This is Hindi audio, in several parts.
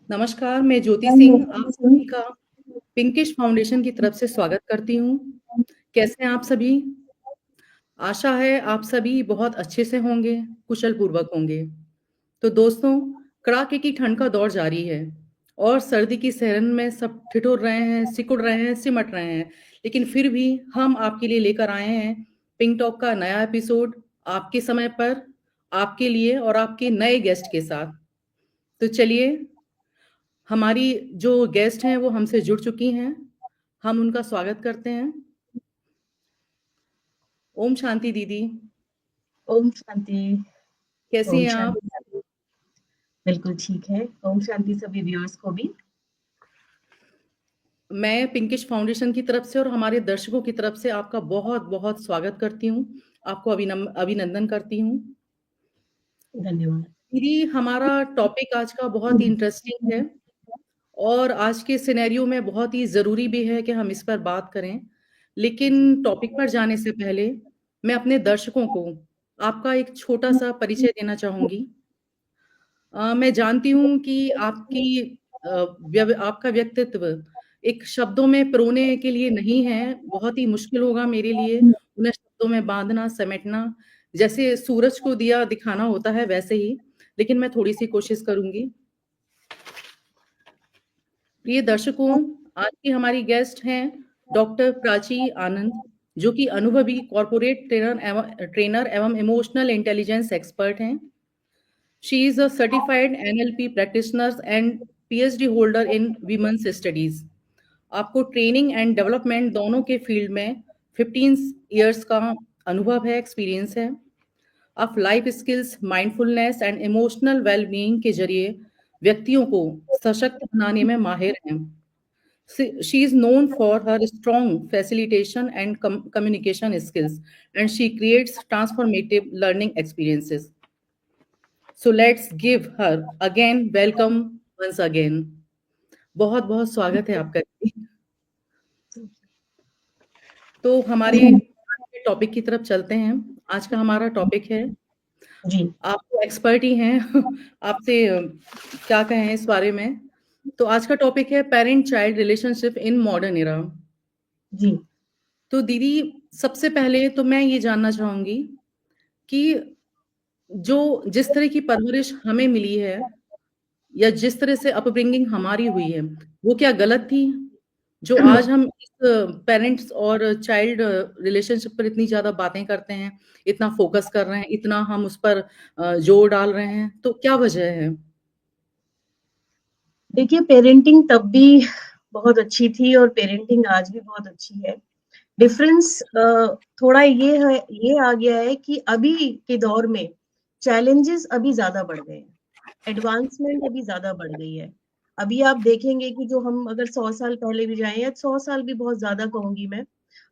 नमस्कार, मैं ज्योति सिंह आप सभी का पिंकिश फाउंडेशन की तरफ से स्वागत करती हूँ। कैसे हैं आप सभी? आशा है आप सभी बहुत अच्छे से होंगे, कुशल-पूर्वक होंगे। तो दोस्तों, कड़ाके की ठंड का दौर जारी है और सर्दी की सहरन में सब ठिठुर रहे हैं, सिकुड़ रहे हैं, सिमट रहे हैं। लेकिन फिर भी हम आपके लिए लेकर आए हैं पिंक टॉक का नया एपिसोड आपके समय पर, आपके लिए और आपके नए गेस्ट के साथ। तो चलिए हमारी जो गेस्ट हैं वो हमसे जुड़ चुकी हैं। हम उनका स्वागत करते हैं। ओम शांति दीदी, ओम शांति। कैसी ओम हैं आप? शांति। बिल्कुल ठीक है। ओम शांति सभी व्यूअर्स को भी। मैं पिंकिश फाउंडेशन की तरफ से और हमारे दर्शकों की तरफ से आपका बहुत-बहुत स्वागत करती हूँ। आपको अभिनंदन करती हूँ। धन्यवाद। दीदी, हमारा टॉपिक आज का बहुत ही इंटरेस्टिंग है और आज के सिनेरियो में बहुत ही ज़रूरी भी है कि हम इस पर बात करें। जी। लेकिन टॉपिक पर जाने से पहले मैं अपने दर्शकों को आपका एक छोटा-सा परिचय देना चाहूँगी। मैं जानती हूँ कि आपका व्यक्तित्व एक शब्दों में पिरोने के लिए नहीं है, बहुत ही मुश्किल होगा मेरे लिए उन्हें शब्दों में बाँधना, समेटना। जैसे सूरज को दिया दिखाना होता है वैसे ही, लेकिन मैं थोड़ी-सी कोशिश करूँगी। प्रिय दर्शकों, आज की हमारी गेस्ट हैं डॉक्टर प्राची आनंद, जो कि अनुभवी कॉर्पोरेट ट्रेनर एवं इमोशनल इंटेलिजेंस एक्सपर्ट हैं। She is a certified NLP practitioner and PhD holder in women's studies. आपको ट्रेनिंग एंड डेवलपमेंट दोनों के फील्ड में 15 इयर्स का अनुभव है, एक्सपीरियंस है। आप life skills, mindfulness and emotional wellbeing के जरिए व्यक्तियों को सशक्त बनाने में माहिर हैं। She is known for her strong facilitation and communication skills, and she creates transformative learning experiences. So let's give her again welcome once again. बहुत-बहुत स्वागत है आपका जी। तो हमारे आज के टॉपिक की तरफ चलते हैं। आज का हमारा टॉपिक है जी। आप तो एक्सपर्ट ही हैं आपसे क्या कहें इस बारे में। तो आज का टॉपिक है parent child relationship in modern era. जी। तो दीदी सबसे पहले तो मैं ये जानना चाहूँगी कि जो जिस तरह की परवरिश हमें मिली है या जिस तरह से अपब्रिंगिंग हमारी हुई है, वो क्या गलत थी? जो आज हम इस पेरेंट्स और चाइल्ड रिलेशनशिप पर इतनी ज़्यादा बातें करते हैं, इतना फ़ोकस कर रहे हैं, इतना हम उस पर जोर डाल रहे हैं, तो क्या वजह है? देखिए, पेरेंटिंग तब भी बहुत अच्छी थी और पेरेंटिंग आज भी बहुत अच्छी है। डिफरेंस थोड़ा ये आ गया है कि अभी के दौर में चैलेंजेस अभी ज्यादा बढ़ गए हैं। एडवांसमेंट अभी ज्यादा बढ़ गई है। अभी आप देखेंगे कि जो हम अगर 100 साल पहले भी जाएं या 100 साल भी बहुत ज्यादा कहूंगी मैं,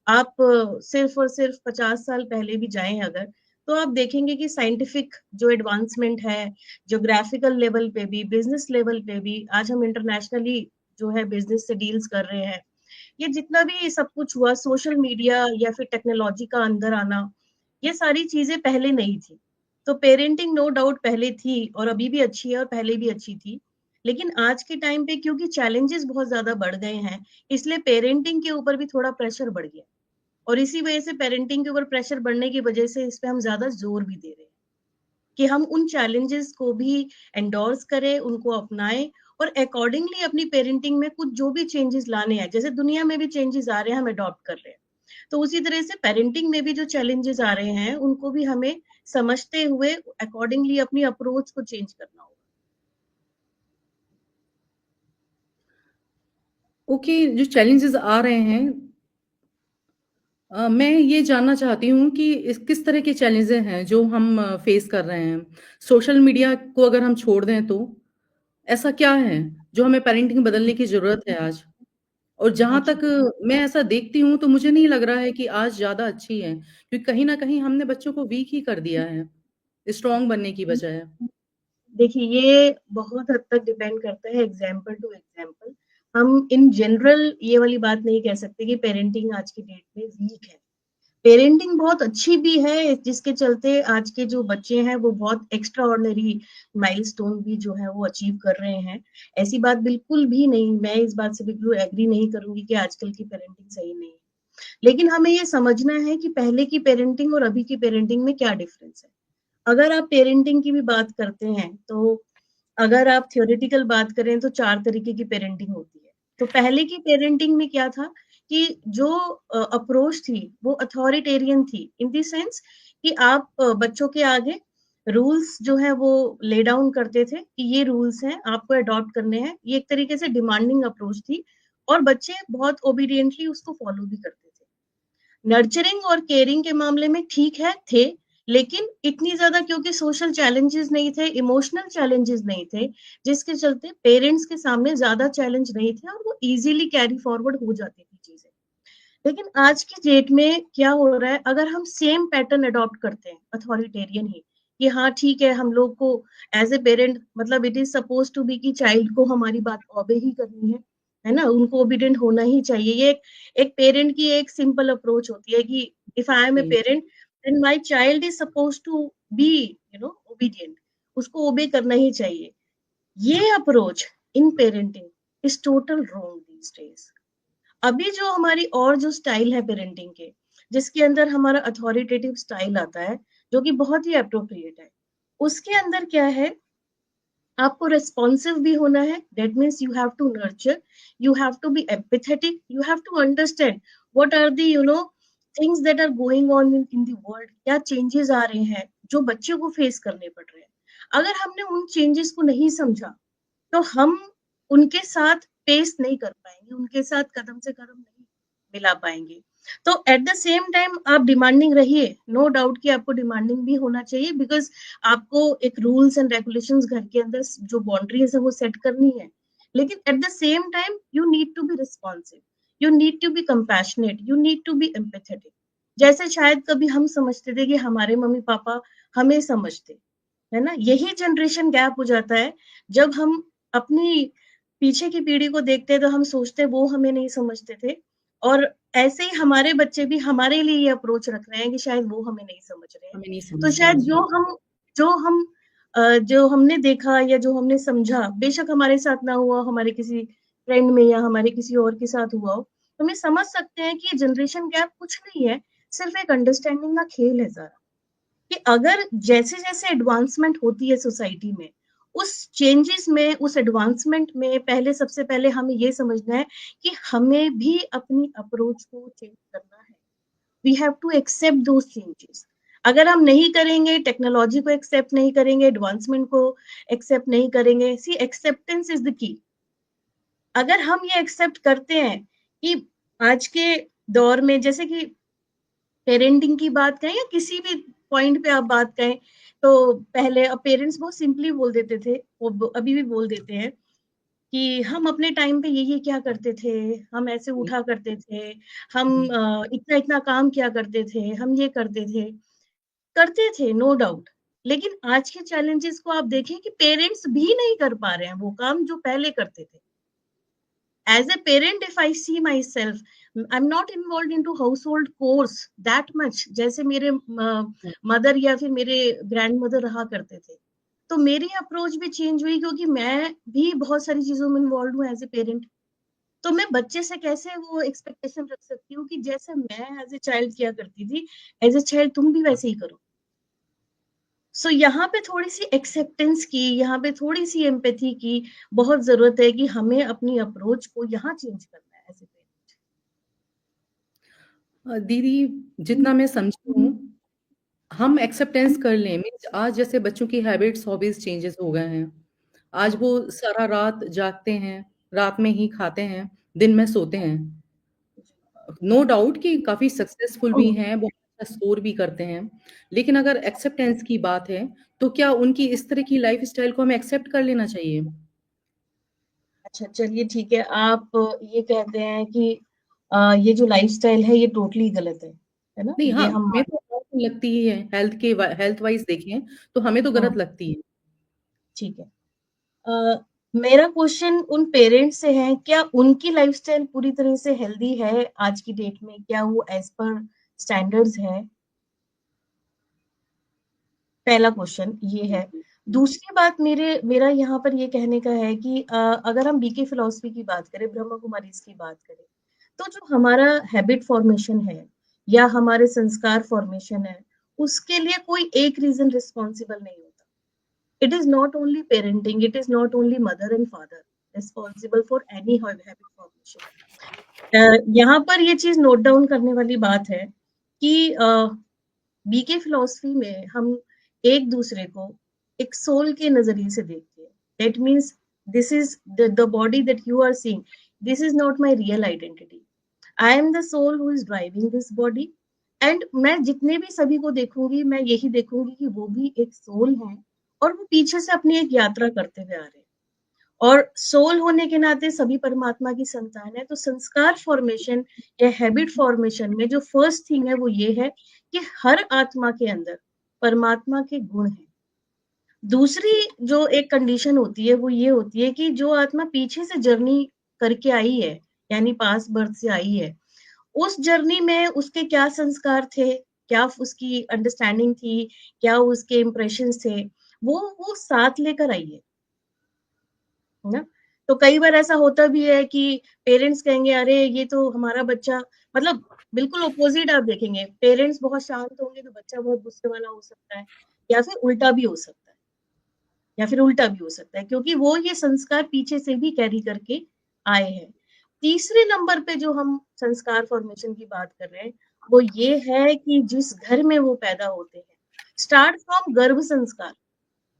आप सिर्फ और सिर्फ 50 साल पहले भी जाएं अगर, तो आप देखेंगे कि साइंटिफिक जो एडवांसमेंट है, ज्योग्राफिकल लेवल पे भी, बिजनेस लेवल पे भी, आज हम इंटरनेशनली जो है बिजनेस से डील्स कर रहे हैं। ये जितना भी सब कुछ हुआ, सोशल मीडिया या फिर टेक्नोलॉजी का अंदर आना, ये सारी चीजें पहले नहीं थी। तो पेरेंटिंग नो डाउट पहले थी और अभी भी अच्छी है और पहले भी अच्छी थी। लेकिन आज के टाइम पे क्योंकि चैलेंजेस बहुत ज्यादा बढ़ गए हैं, इसलिए पेरेंटिंग के ऊपर भी थोड़ा प्रेशर बढ़ गया। और इसी वजह से पेरेंटिंग के ऊपर प्रेशर बढ़ने की वजह से इस पे हम ज्यादा जोर भी दे रहे हैं कि हम उन चैलेंजेस को भी एंडोर्स करें, उनको अपनाएं और अकॉर्डिंगली अपनी पेरेंटिंग में कुछ जो भी चेंजेस लाने हैं, जैसे दुनिया में भी चेंजेस आ रहे हैं, हम अडॉप्ट कर रहे हैं। तो उसी तरह से पेरेंटिंग में भी जो चैलेंजेस आ रहे हैं उनको भी हमें समझते हुए अकॉर्डिंगली अपनी अप्रोच को चेंज करना होगा। ओके, जो चैलेंजेज़ आ रहे हैं मैं ये जानना चाहती हूँ कि इस किस तरह के चैलेंजेज़ हैं जो हम फेस कर रहे हैं? सोशल मीडिया को अगर हम छोड़ दें तो, ऐसा क्या है जो हमें पेरेंटिंग बदलने की ज़रूरत है आज? और जहाँ देखिए तक मैं ऐसा देखती हूँ तो मुझे नहीं लग रहा है कि आज ज़्यादा अच्छी है, क्योंकि कहीं न कहीं हमने बच्चों को वीक ही कर दिया है, स्ट्रॉन्ग बनने की बजाय। देखिए, ये बहुत हद तक डिपेंड करता है एग्जाम्पल टू एग्जाम्पल। हम इन जनरल ये वाली बात नहीं कह सकते कि पेरेंटिंग आज की डेट में वीक है। पेरेंटिंग बहुत अच्छी भी है, जिसके चलते आज के जो बच्चे हैं वो बहुत एक्स्ट्रा ऑर्डिनरी माइलस्टोन भी जो है वो अचीव कर रहे हैं। ऐसी बात बिल्कुल भी नहीं, मैं इस बात से बिल्कुल एग्री नहीं करूंगी कि आजकल की पेरेंटिंग सही नहीं है। लेकिन हमें ये समझना है कि पहले की पेरेंटिंग और अभी की पेरेंटिंग में क्या डिफरेंस है। अगर आप पेरेंटिंग की भी बात करते हैं तो अगर आप थ्योरेटिकल बात करें तो 4 तरीके की पेरेंटिंग होती है। तो पहले की पेरेंटिंग में क्या था कि जो अप्रोच थी वो अथॉरिटेरियन थी, इन द सेंस कि आप बच्चों के आगे रूल्स जो है वो ले डाउन करते थे कि ये रूल्स हैं, आपको अडॉप्ट करने हैं। ये एक तरीके से डिमांडिंग अप्रोच थी और बच्चे बहुत ओबीडिएंटली उसको फॉलो भी करते थे। नर्चरिंग और केयरिंग के मामले में ठीक है थे, लेकिन इतनी ज्यादा क्योंकि सोशल चैलेंजेस नहीं थे, इमोशनल चैलेंजेस नहीं थे, जिसके चलते पेरेंट्स के सामने ज्यादा चैलेंज नहीं थे और वो इजीली कैरी फॉरवर्ड हो जाती थी चीजें। लेकिन आज की डेट में क्या हो रहा है, अगर हम सेम पैटर्न अडॉप्ट करते हैं अथॉरिटेरियन ही, कि हाँ ठीक है हम लोग को एज ए पेरेंट मतलब it is suppose to be कि चाइल्ड को हमारी बात ओबे ही करनी है ना, उनको ओबीडेंट होना ही चाहिए। ये एक पेरेंट की एक सिंपल अप्रोच होती है कि इफ आई एम ए जी, parent then my child is suppose to be obedient, उसको ओबे करना ही चाहिए। ये approach in parenting is total wrong these days. अभी जो हमारी और जो स्टाइल है पेरेंटिंग के, जिसके अंदर हमारा अथॉरिटेटिव स्टाइल आता है, जो कि बहुत ही अप्रोप्रिएट है, उसके अंदर क्या है, आपको रेस्पॉन्सिव भी होना है। That means you have to nurture, you have to be empathetic, you have to understand what are the things that are going on in the world, क्या चेंजेस आ रहे हैं जो बच्चों को फेस करने पड़ रहे हैं। अगर हमने उन चेंजेस को नहीं समझा तो हम उनके साथ पेस नहीं कर पाएंगे, उनके साथ कदम से कदम नहीं मिला पाएंगे। तो एट द सेम टाइम आप डिमांडिंग रहिए, नो डाउट कि आपको डिमांडिंग भी होना चाहिए, बिकॉज आपको एक रूल्स एंड रेगुलेशंस घर के अंदर जो बाउंड्रीज है वो सेट करनी है। लेकिन at the same time you need to be responsive, you need to be compassionate, you need to be empathetic. जैसे शायद कभी हम समझते थे कि हमारे मम्मी पापा हमें समझते, है ना, यही जनरेशन गैप हो जाता है। जब हम अपनी पीछे की पीढ़ी को देखते हैं तो हम सोचते हैं वो हमें नहीं समझते थे, और ऐसे ही हमारे बच्चे भी हमारे लिए ये अप्रोच रख रहे हैं कि शायद वो हमें नहीं समझ रहे हैं। हमें नहीं तो समझ रहे हैं। शायद जी, जो हमने देखा या जो हमने समझा, बेशक हमारे साथ ना हुआ, हमारे किसी फ्रेंड में या हमारे किसी और के साथ हुआ हो, तो हमें समझ सकते हैं कि ये जनरेशन गैप कुछ नहीं है, सिर्फ एक अंडरस्टैंडिंग का खेल है जरा। कि अगर जैसे जैसे एडवांसमेंट होती है सोसाइटी में, उस चेंजेस में, उस एडवांसमेंट में पहले सबसे पहले हमें ये समझना है कि हमें भी अपनी अप्रोच को चेंज करना है। We have to accept those changes. अगर हम नहीं करेंगे, टेक्नोलॉजी को एक्सेप्ट नहीं करेंगे, एडवांसमेंट को एक्सेप्ट नहीं करेंगे, सी एक्सेप्टेंस इज द की। अगर हम ये एक्सेप्ट करते हैं कि आज के दौर में, जैसे कि पेरेंटिंग की बात करें या किसी भी पॉइंट पे आप बात करें, तो पहले अब पेरेंट्स बहुत सिंपली बोल देते थे, वो अभी भी बोल देते हैं कि हम अपने टाइम पे ये क्या करते थे, हम ऐसे जी, उठा करते थे, हम जी। इतना इतना काम किया करते थे, हम ये करते थे नो डाउट। लेकिन आज के चैलेंजेस को आप देखें कि पेरेंट्स भी नहीं कर पा रहे हैं वो काम जो पहले करते थे। As a parent, if I see myself, I'm not involved into household chores that much जैसे मेरे मदर या फिर मेरे ग्रैंड मदर रहा करते थे। तो मेरी अप्रोच भी चेंज हुई क्योंकि मैं भी बहुत सारी चीजों में इन्वॉल्व हूँ एज ए पेरेंट। तो मैं बच्चे से कैसे वो एक्सपेक्टेशन रख सकती हूँ कि जैसे मैं एज ए चाइल्ड किया करती थी, एज ए चाइल्ड तुम भी वैसे ही करो। सो यहाँ पे थोड़ी सी एक्सेप्टेंस की, यहाँ पे थोड़ी सी एम्पैथी की बहुत जरूरत है कि हमें अपनी अप्रोच को यहाँ चेंज करना है एज ए दीदी, जितना मैं समझी हूँ, पेरेंट। हम एक्सेप्टेंस कर लें, मीन्स आज जैसे बच्चों की हैबिट्स हॉबीज चेंजेस हो गए हैं। आज वो सारा रात जागते हैं, रात में ही खाते हैं, दिन में सोते हैं। नो डाउट कि काफी सक्सेसफुल भी हैं, बहुत अच्छा स्कोर भी करते हैं। लेकिन अगर एक्सेप्टेंस की बात है, तो क्या उनकी इस तरह की लाइफ स्टाइल को हमें एक्सेप्ट कर लेना चाहिए? अच्छा चलिए ठीक है, आप ये कहते हैं कि ये जो लाइफस्टाइल है ये टोटली गलत है ना, नहीं, हाँ, ये हम हमें मान। तो गलत लगती ही है। हेल्थ वाइज देखें तो हमें तो गलत हम्म, लगती है। ठीक है। मेरा क्वेश्चन उन पेरेंट्स से है, क्या उनकी लाइफस्टाइल पूरी तरह से हेल्दी है आज की डेट में, क्या वो एज पर स्टैंडर्ड्स है, पहला क्वेश्चन ये है। दूसरी बात मेरा यहाँ पर ये कहने का है कि अगर हम बीके फिलॉसफी की बात करें, ब्रह्मा कुमारीज की बात करें, तो जो हमारा हैबिट फॉर्मेशन है या हमारे संस्कार फॉर्मेशन है, उसके लिए कोई एक रीजन रिस्पॉन्सिबल नहीं होता। It is not only parenting, it is not only mother and father responsible for any habit formation. यहाँ पर ये चीज नोट डाउन करने वाली बात है कि बीके फिलॉसफी में हम एक दूसरे को एक सोल के नजरिए से देखते हैं। That means this is the body that you are seeing, this is not my real identity, I am the soul who is driving this body. And मैं जितने भी सभी को देखूंगी, मैं यही देखूंगी कि वो भी एक सोल है और वो पीछे से अपनी एक यात्रा करते हुए आ रहे हैं। और सोल होने के नाते सभी परमात्मा की संतान है। तो संस्कार फॉर्मेशन या हैबिट फॉर्मेशन में जो फर्स्ट थिंग है वो ये है कि हर आत्मा के अंदर परमात्मा के गुण हैं। दूसरी जो एक कंडीशन होती है वो ये होती है कि जो आत्मा पीछे से जर्नी करके आई है, यानी पास बर्थ से आई है, उस जर्नी में उसके क्या संस्कार थे, क्या उसकी अंडरस्टैंडिंग थी, क्या उसके इंप्रेशंस थे, वो साथ लेकर आई है ना। तो कई बार ऐसा होता भी है कि पेरेंट्स कहेंगे अरे ये तो हमारा बच्चा, मतलब बिल्कुल ऑपोजिट आप देखेंगे, पेरेंट्स बहुत शांत होंगे तो बच्चा बहुत गुस्से वाला हो सकता है, या फिर उल्टा भी हो सकता है, क्योंकि वो ये संस्कार पीछे से भी कैरी करके आए हैं। तीसरे नंबर पे जो हम संस्कार फॉर्मेशन की बात कर रहे हैं वो ये है कि जिस घर में वो पैदा होते हैं, स्टार्ट फ्रॉम गर्भ संस्कार।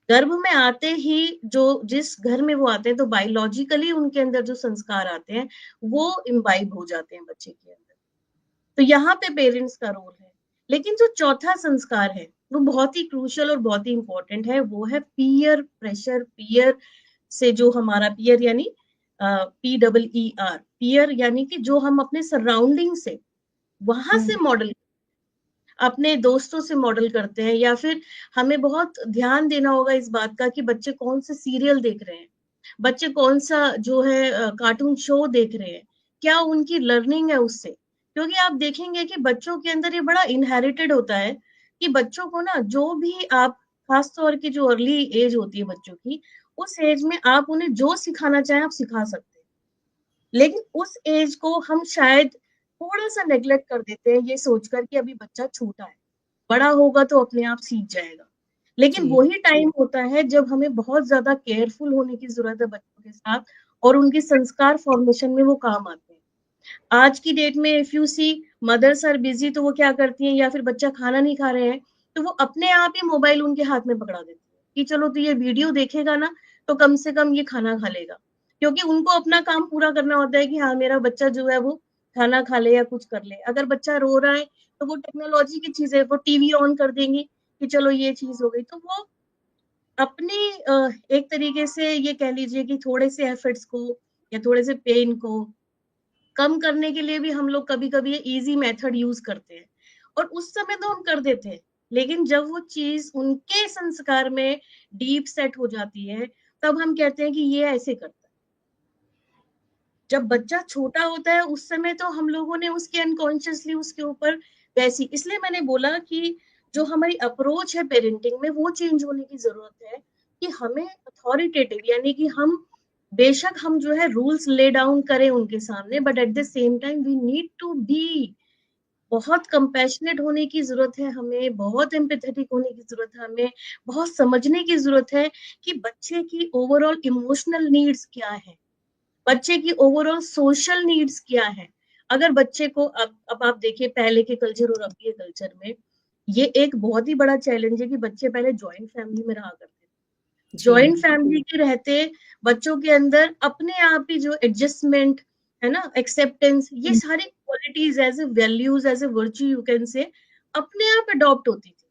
गर्भ में आते ही जो जिस घर में वो आते हैं तो बायोलॉजिकली उनके अंदर जो संस्कार आते हैं वो इम्बाइब हो जाते हैं बच्चे के अंदर। तो यहाँ पे पेरेंट्स का रोल है। लेकिन जो चौथा संस्कार है वो बहुत ही क्रूशियल और बहुत ही इंपॉर्टेंट है, वो है पीयर प्रेशर। पीयर से जो हमारा पीयर यानी PEER, पीयर यानी कि जो हम अपने सराउंडिंग से वहां से मॉडल, अपने दोस्तों से मॉडल करते हैं, या फिर हमें बहुत ध्यान देना होगा इस बात का कि बच्चे कौन से सीरियल देख रहे हैं, बच्चे कौन सा जो है कार्टून शो देख रहे हैं, क्या उनकी लर्निंग है उससे। क्योंकि आप देखेंगे कि बच्चों के अंदर ये बड़ा इनहेरिटेड होता है कि बच्चों को ना जो भी आप, खासतौर की जो अर्ली एज होती है बच्चों की, उस एज में आप उन्हें जो सिखाना चाहें आप सिखा सकते हैं। लेकिन उस एज को हम शायद थोड़ा सा नेग्लेक्ट कर देते हैं ये सोचकर कि अभी बच्चा छोटा है, बड़ा होगा तो अपने आप सीख जाएगा। लेकिन जी, वही टाइम होता है जब हमें बहुत ज्यादा केयरफुल होने की जरूरत है बच्चों के साथ, और उनके संस्कार फॉर्मेशन में वो काम आते हैं। आज की डेट में if you see, mothers are busy, तो वो क्या करती हैं, या फिर बच्चा खाना नहीं खा रहे हैं तो वो अपने आप ही मोबाइल उनके हाथ में पकड़ा देती है कि चलो तो ये वीडियो देखेगा ना तो कम से कम ये खाना खा लेगा। क्योंकि उनको अपना काम पूरा करना होता है कि हाँ मेरा बच्चा जो है वो खाना खा ले या कुछ कर ले। अगर बच्चा रो रहा है तो वो टेक्नोलॉजी की चीजें, वो टीवी ऑन कर देंगी कि चलो ये चीज हो गई। तो वो अपनी एक तरीके से ये कह लीजिए कि थोड़े से एफर्ट्स को या थोड़े से पेन को कम करने के लिए भी हम लोग कभी कभी इजी मेथड यूज करते हैं, और उस समय तो हम कर देते हैं। लेकिन जब वो चीज उनके संस्कार में डीप सेट हो जाती है तब हम कहते हैं कि ये ऐसे करता है। जब बच्चा छोटा होता है उस समय तो हम लोगों ने उसके अनकॉन्शियसली उसके ऊपर वैसी, इसलिए मैंने बोला कि जो हमारी अप्रोच है पेरेंटिंग में वो चेंज होने की जरूरत है। कि हमें अथॉरिटेटिव, यानी कि हम बेशक हम जो है रूल्स ले डाउन करें उनके सामने, but at the same time we need to be बहुत कंपैशनेट होने की जरूरत है, हमें बहुत एम्पैथेटिक होने की जरूरत है, हमें बहुत समझने की जरूरत है कि बच्चे की ओवरऑल इमोशनल नीड्स क्या है, बच्चे की ओवरऑल सोशल नीड्स क्या है। अगर बच्चे को अब आप देखिए पहले के कल्चर और अब के कल्चर में ये एक बहुत ही बड़ा चैलेंज है कि बच्चे पहले जॉइंट फैमिली में रहा करते थे। जी, जॉइंट फैमिली के रहते बच्चों के अंदर अपने आप ही जो एडजस्टमेंट है ना, एक्सेप्टेंस, ये सारी qualities as a values as a virtue you can say अपने आप अडॉप्ट होती थी,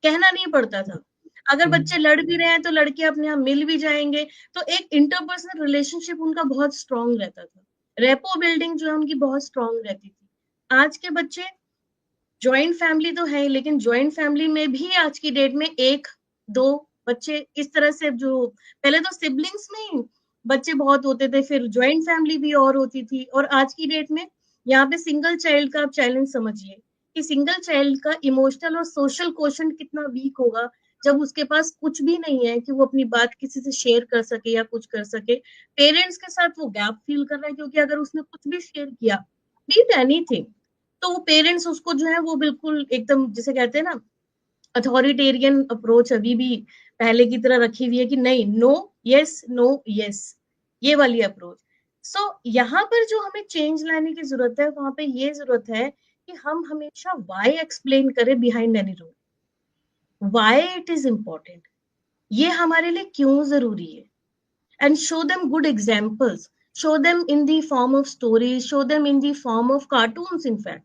कहना नहीं पड़ता था। अगर बच्चे लड़ भी रहे हैं तो लड़के अपने आप मिल भी जाएंगे। तो एक इंटरपर्सनल रिलेशनशिप उनका बहुत स्ट्रांग रहता था, रेपो बिल्डिंग जो है उनकी बहुत स्ट्रांग रहती थी। आज के बच्चे जॉइंट फैमिली तो है लेकिन जॉइंट फैमिली में भी आज की डेट में एक दो बच्चे इस तरह से, जो पहले तो सिबलिंग्स में ही बच्चे बहुत होते थे, फिर जॉइंट फैमिली भी और होती थी, और आज की डेट में यहाँ पे सिंगल चाइल्ड का आप चैलेंज समझिए कि सिंगल चाइल्ड का इमोशनल और सोशल क्वोशंट कितना वीक होगा जब उसके पास कुछ भी नहीं है कि वो अपनी बात किसी से शेयर कर सके या कुछ कर सके। पेरेंट्स के साथ वो गैप फील कर रहा है, क्योंकि अगर उसने कुछ भी शेयर किया, बी इट एनीथिंग, तो वो पेरेंट्स उसको जो है वो बिल्कुल एकदम जिसे कहते हैं ना, अथॉरिटेरियन अप्रोच अभी भी पहले की तरह रखी हुई है कि नहीं, नो यस, नो यस, ये वाली अप्रोच। सो यहाँ पर जो हमें चेंज लाने की जरूरत है, वहां पे ये जरूरत है कि हम हमेशा वाई एक्सप्लेन करें behind any rule, why it is important, ये हमारे लिए क्यों जरूरी है, and show them good examples, show them in the form of stories, show them in the form of cartoons in fact।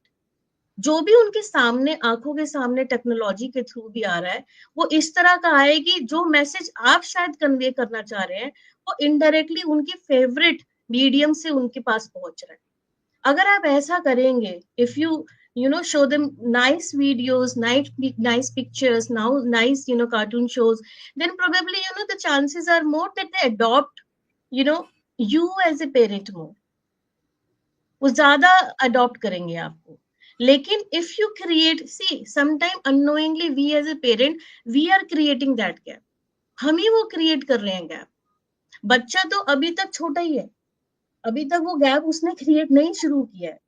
जो भी उनके सामने आंखों के सामने टेक्नोलॉजी के थ्रू भी आ रहा है, वो इस तरह का है कि जो मैसेज आप शायद कन्वे करना चाह रहे हैं वो इनडायरेक्टली उनकी फेवरेट मीडियम से उनके पास पहुंच रहा है। अगर आप ऐसा करेंगे, if you know show them nice videos, nice pictures, now nice cartoon shows, then probably the chances are more that they adopt you know you as a parent more, वो ज्यादा अडॉप्ट करेंगे आपको। लेकिन if you create, see sometime unknowingly we as a parent we are creating that gap, हम ही वो क्रिएट कर रहे हैं गैप। बच्चा तो अभी तक छोटा ही है, अभी तक वो गैप उसने क्रिएट नहीं शुरू किया है,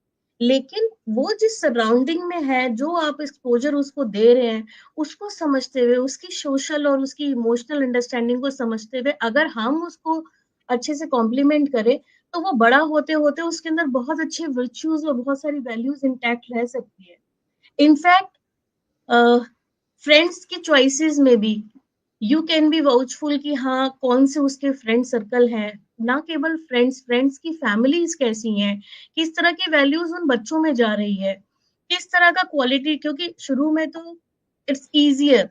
लेकिन वो जिस सराउंडिंग में है, जो आप एक्सपोजर उसको दे रहे हैं, उसको समझते हुए, उसकी सोशल और उसकी इमोशनल अंडरस्टैंडिंग को समझते हुए अगर हम उसको अच्छे से कॉम्प्लीमेंट करें, तो वो बड़ा होते होते उसके अंदर बहुत अच्छे वर्च्यूज और बहुत सारी वैल्यूज इंटैक्ट रह सकती है। इनफैक्ट फ्रेंड्स की चॉइसेस में भी यू कैन बी वाउचफुल कि हाँ कौन से उसके फ्रेंड सर्कल है, ना केवल फ्रेंड्स की फैमिलीज कैसी हैं, किस तरह की वैल्यूज उन बच्चों में जा रही है, किस तरह का क्वालिटी, क्योंकि शुरू में तो it's easier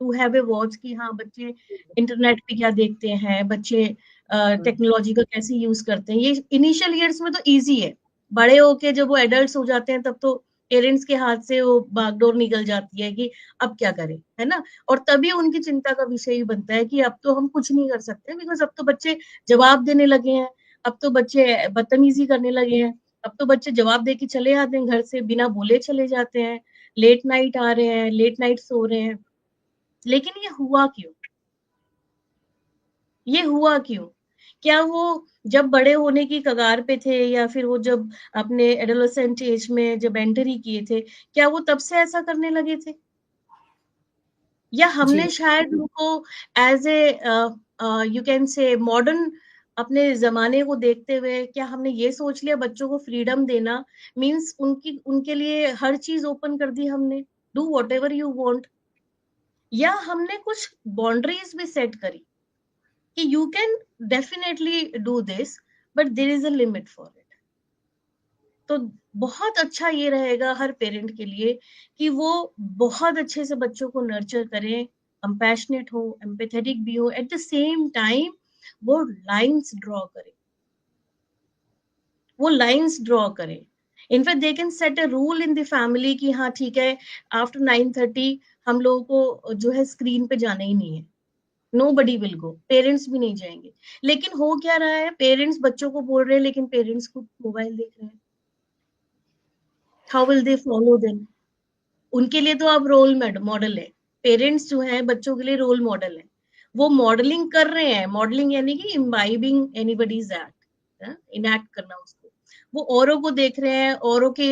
to have a watch कि हाँ बच्चे इंटरनेट पे क्या देखते हैं, बच्चे टेक्नोलॉजी का कैसे यूज करते हैं, ये इनिशियल ईयर्स में तो इजी है। बड़े होके जब वो एडल्ट हो जाते हैं तब तो पेरेंट्स के हाथ से वो बागडोर निकल जाती है कि अब क्या करें, है ना। और तभी उनकी चिंता का विषय ही बनता है कि अब तो हम कुछ नहीं कर सकते, बिकॉज अब तो बच्चे जवाब देने लगे हैं, अब तो बच्चे बदतमीजी करने लगे हैं, अब तो बच्चे जवाब दे के चले आते हैं घर से, बिना बोले चले जाते हैं, लेट नाइट आ रहे हैं, लेट नाइट सो रहे हैं। लेकिन ये हुआ क्यों, ये हुआ क्यों? क्या वो जब बड़े होने की कगार पे थे, या फिर वो जब अपने एडोलेसेंट एज में जब एंटर ही किए थे, क्या वो तब से ऐसा करने लगे थे? या हमने जी शायद उनको as a you can say modern अपने जमाने को देखते हुए क्या हमने ये सोच लिया बच्चों को फ्रीडम देना मीन्स उनके लिए हर चीज ओपन कर दी हमने, do whatever you want, या हमने कुछ बाउंड्रीज भी सेट करी कि you can definitely do this but there is a limit for it. तो बहुत अच्छा ये रहेगा हर पेरेंट के लिए कि वो बहुत अच्छे से बच्चों को नर्चर करें, कंपैशनेट हो, एम्पैथेटिक भी हो, एट द सेम टाइम वो लाइंस ड्रॉ करें, वो लाइंस ड्रॉ करें। In fact they can set a rule in the family कि हाँ ठीक है, आफ्टर 9:30 हम लोगों को जो है स्क्रीन पे जाना ही नहीं है, nobody will go, parents भी नहीं जाएंगे। लेकिन हो क्या रहा है, पेरेंट्स बच्चों को बोल रहे हैं लेकिन पेरेंट्स खुद मोबाइल देख रहे हैं। How will they follow them? उनके लिए तो आप रोल मॉडल है, पेरेंट्स जो है बच्चों के लिए रोल मॉडल है, वो मॉडलिंग कर रहे हैं, मॉडलिंग यानी कि इम्बाइबिंग एनीबडीज एक्ट, इनएक्ट करना उसको, वो औरों को देख रहे हैं, औरों के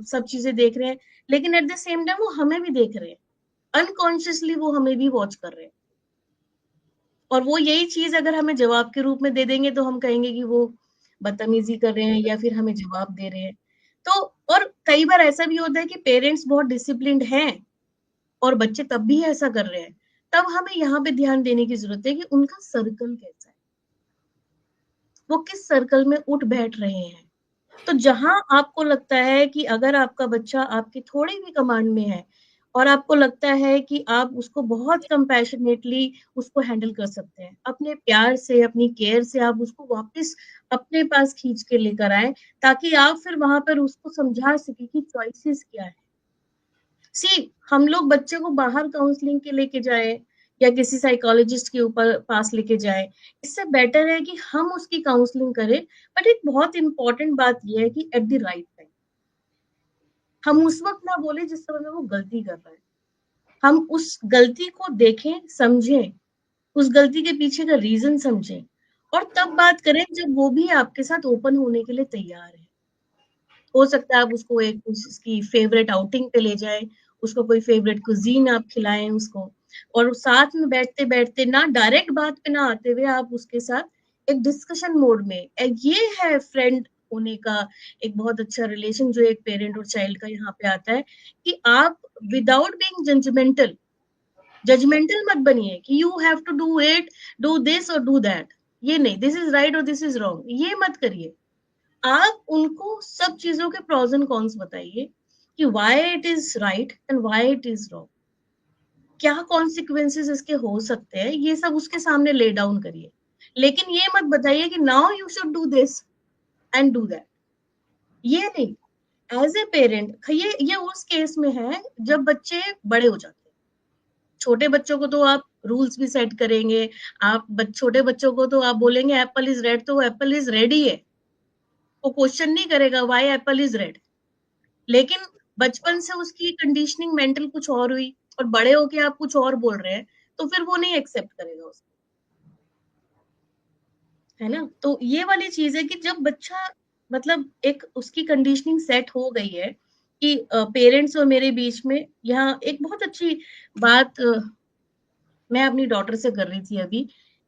सब चीजें देख रहे हैं, लेकिन एट द सेम टाइम वो हमें भी देख रहे हैं, अनकॉन्शियसली वो हमें भी वॉच कर रहे हैं। और वो यही चीज अगर हमें जवाब के रूप में दे देंगे तो हम कहेंगे कि वो बदतमीजी कर रहे हैं या फिर हमें जवाब दे रहे हैं। तो और कई बार ऐसा भी होता है कि पेरेंट्स बहुत डिसिप्लिन्ड हैं और बच्चे तब भी ऐसा कर रहे हैं, तब हमें यहाँ पे ध्यान देने की जरूरत है कि उनका सर्कल कैसा है, वो किस सर्कल में उठ बैठ रहे हैं। तो जहां आपको लगता है कि अगर आपका बच्चा आपके थोड़ी भी कमांड में है और आपको लगता है कि आप उसको बहुत कंपैशनेटली उसको हैंडल कर सकते हैं, अपने प्यार से, अपनी केयर से आप उसको वापस अपने पास खींच के लेकर आए, ताकि आप फिर वहां पर उसको समझा सके कि चॉइसेस क्या है। सी हम लोग बच्चे को बाहर काउंसलिंग के लेके जाए या किसी साइकोलॉजिस्ट के ऊपर पास लेके जाए, इससे बेटर है कि हम उसकी काउंसलिंग करें। बट एक बहुत इंपॉर्टेंट बात यह है कि एट द राइट टाइम, हम उस वक्त ना बोले जिस समय में वो गलती कर रहा है, हम उस गलती को देखें, समझें, उस गलती के पीछे का रीजन समझें और तब बात करें जब वो भी आपके साथ ओपन होने के लिए तैयार है। हो सकता है आप उसको एक उसकी फेवरेट आउटिंग पे ले जाएं, उसको कोई फेवरेट कुजीन आप खिलाएं उसको, और साथ में बैठते बैठते ना डायरेक्ट बात पे ना आते हुए आप उसके साथ एक डिस्कशन मोड में, ये है फ्रेंड होने का एक बहुत अच्छा रिलेशन जो एक पेरेंट और चाइल्ड का यहाँ पे आता है, कि आप विदाउट बीइंग जजमेंटल, जजमेंटल मत बनिए कि you have to do it, do this और डू दैट, ये नहीं, दिस इज राइट और दिस इज रॉन्ग, ये मत करिए। आप उनको सब चीजों के प्रोज एंड कॉन्स बताइए कि why it is right and why it is wrong, क्या कॉन्सिक्वेंसेस इसके हो सकते हैं, ये सब उसके सामने ले डाउन करिए। लेकिन ये मत बताइए कि now you should do this and do that, ये नहीं। एज ए पेरेंट ये उस केस में है जब बच्चे बड़े हो जाते हैं। छोटे बच्चों को तो आप रूल्स भी सेट करेंगे, आप छोटे बच्चों को तो आप बोलेंगे एप्पल इज रेड, तो एप्पल इज रेड ही है, वो क्वेश्चन नहीं करेगा व्हाई एप्पल इज रेड। लेकिन बचपन से उसकी कंडीशनिंग मेंटल कुछ और हुई और बड़े होके आप कुछ और बोल रहे हैं, तो फिर वो नहीं एक्सेप्ट करेगा उसको, है ना। तो ये वाली चीज है कि जब बच्चा मतलब एक उसकी कंडीशनिंग सेट हो गई है कि पेरेंट्स और मेरे बीच में, यहाँ एक बहुत अच्छी बात मैं अपनी डॉटर से कर रही थी अभी,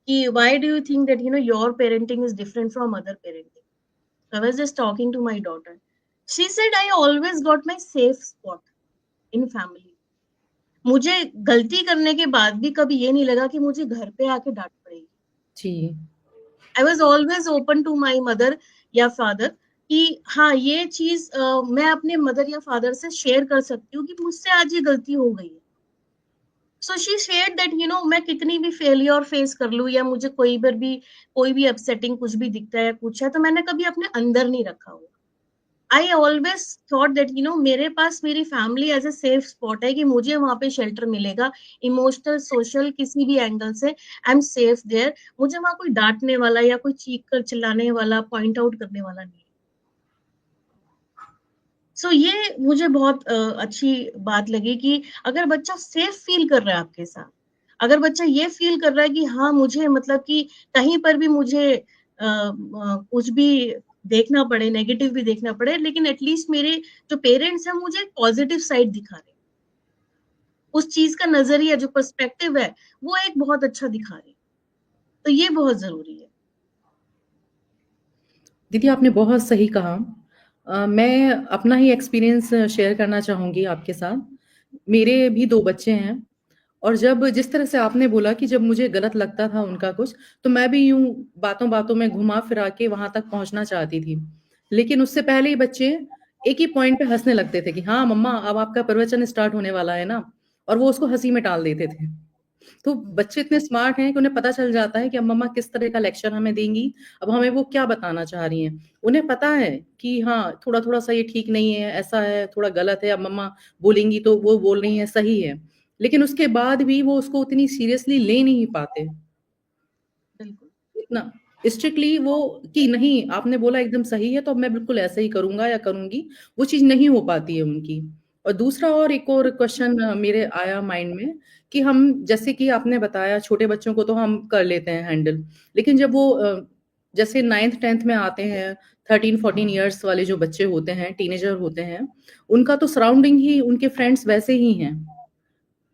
कि why do you think that your parenting is different from other parenting. I was just talking to my daughter, she said I always got my safe spot in family. मुझे गलती करने के बाद भी कभी ये नहीं लगा कि मुझे घर पे आके डांट पड़ेगी। जी। I was always open to my mother या फादर कि हाँ ये चीज मैं अपने मदर या फादर से शेयर कर सकती हूँ कि मुझसे आज ये गलती हो गई है। सो शी शेयर दैट मैं कितनी भी फेलियर फेस कर लूँ या मुझे कोई भी अपसेटिंग कुछ भी दिखता है कुछ है, तो मैंने कभी अपने अंदर नहीं रखा हुआ। आई ऑलवेज थॉट दैट मेरे पास मेरी family as a safe spot है कि मुझे वहां पे शेल्टर मिलेगा, इमोशनल सोशल किसी भी एंगल से आई एम सेफ देयर। मुझे वहां कोई डांटने वाला या कोई चीख कर चिल्लाने वाला पॉइंट आउट करने वाला नहीं है। सो ये मुझे बहुत अच्छी बात लगी कि अगर बच्चा सेफ फील कर रहा है आपके साथ, अगर बच्चा ये फील कर रहा है कि हाँ मुझे मतलब कि कहीं पर भी मुझे कुछ भी देखना पड़े, नेगेटिव भी देखना पड़े, लेकिन एटलीस्ट मेरे जो पेरेंट्स हैं मुझे पॉजिटिव साइड दिखा रहे हैं, उस चीज का नजरिया जो पर्सपेक्टिव है वो एक बहुत अच्छा दिखा रहे हैं, तो ये बहुत जरूरी है। दीदी आपने बहुत सही कहा। मैं अपना ही एक्सपीरियंस शेयर करना चाहूँगी आपके साथ। मेरे भी 2 बच्चे हैं और जब जिस तरह से आपने बोला कि जब मुझे गलत लगता था उनका कुछ, तो मैं भी यूँ बातों-बातों में घुमा-फिरा के वहाँ तक पहुँचना चाहती थी। लेकिन उससे पहले ही बच्चे एक ही पॉइंट पे हँसने लगते थे कि हाँ, मम्मा अब आपका प्रवचन स्टार्ट होने वाला है ना? और वो उसको हँसी में टाल देते थे। तो बच्चे इतने स्मार्ट हैं कि उन्हें पता चल जाता है कि अब मम्मा किस तरह का लेक्चर हमें देंगी, अब हमें वो क्या बताना चाह रही हैं। उन्हें पता है कि हाँ, थोड़ा-थोड़ा सा ये ठीक नहीं है, ऐसा है, थोड़ा गलत है, अब मम्मा बोलेंगी तो वो बोल रही हैं सही है। लेकिन उसके बाद भी वो उसको उतनी सीरियसली ले नहीं पाते। बिल्कुल। इतना स्ट्रिक्टली वो कि नहीं आपने बोला एकदम सही है तो अब मैं बिल्कुल ऐसे ही करूँगा या करूँगी, वो चीज़ नहीं हो पाती है उनकी। और दूसरा और एक और क्वेश्चन मेरे आया माइंड में कि हम जैसे कि आपने बताया छोटे बच्चों को तो हम कर लेते हैं हैंडल, लेकिन जब वो जैसे 9th 10th में आते हैं, 13-14 इयर्स वाले जो बच्चे होते हैं, टीनेजर होते हैं, उनका तो सराउंडिंग ही उनके फ्रेंड्स वैसे ही हैं।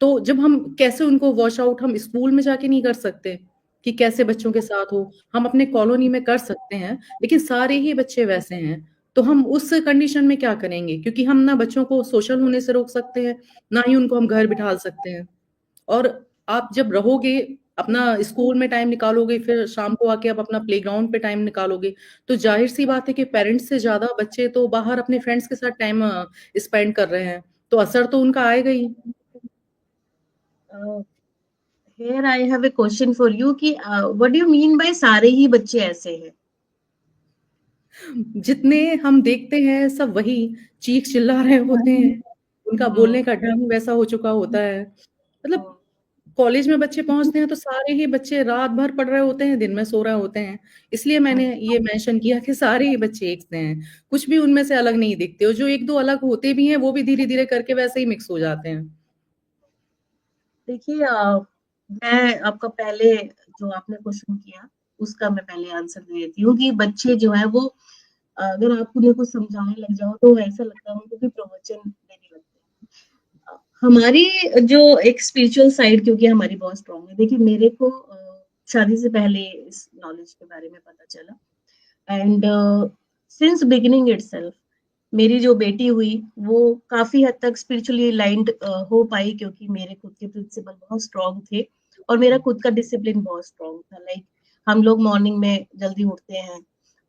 तो जब हम कैसे उनको वॉश आउट हम स्कूल में जाके नहीं कर सकते कि कैसे बच्चों के साथ हो, हम अपने कॉलोनी में कर सकते हैं, लेकिन सारे ही बच्चे वैसे हैं, तो हम उस कंडीशन में क्या करेंगे? क्योंकि हम ना बच्चों को सोशल होने से रोक सकते हैं, ना ही उनको हम घर बिठा सकते हैं। और आप जब रहोगे, अपना स्कूल में टाइम निकालोगे, फिर शाम को आके आप अपना प्लेग्राउंड पे टाइम निकालोगे, तो ज़ाहिर-सी बात है कि पेरेंट्स से ज़्यादा बच्चे तो बाहर अपने फ्रेंड्स के साथ टाइम स्पेंड कर रहे हैं, तो असर तो उनका आएगा ही। Here I have a question for you कि what do you mean by सारे ही बच्चे ऐसे हैं। जितने हम देखते हैं सब वही चीख-चिल्ला रहे होते हैं, उनका बोलने का ढंग वैसा हो चुका होता है। मतलब कॉलेज में बच्चे पहुंचते हैं तो सारे ही बच्चे रात भर पढ़ रहे होते हैं, दिन में सो रहे होते हैं। इसलिए मैंने ये मेंशन किया कि सारे ही बच्चे एक से हैं, कुछ भी उनमें से अलग नहीं दिखते, और जो एक दो अलग होते भी हैं वो भी धीरे धीरे करके वैसे ही मिक्स हो जाते हैं। देखिए मैं आपका पहले जो आपने क्वेश्चन किया उसका मैं पहले आंसर दे देती हूँ कि बच्चे जो है वो अगर आप उन्हें कुछ समझाने लग जाओ तो ऐसा लगता है उनको कि प्रवचन देने लगते हैं। हमारी जो एक स्पिरिचुअल साइड क्योंकि हमारी बहुत स्ट्रांग है। देखिए मेरे को शादी से पहले इस नॉलेज के बारे में पता चला एंड सिंस बिगिनिंग इटसेल्फ मेरी जो बेटी हुई वो काफी हद तक स्पिरिचुअली लाइंड हो पाई क्योंकि मेरे खुद के प्रिंसिपल बहुत स्ट्रांग थे और मेरा खुद का डिसिप्लिन बहुत स्ट्रांग था। लाइक हम लोग मॉर्निंग में जल्दी उठते हैं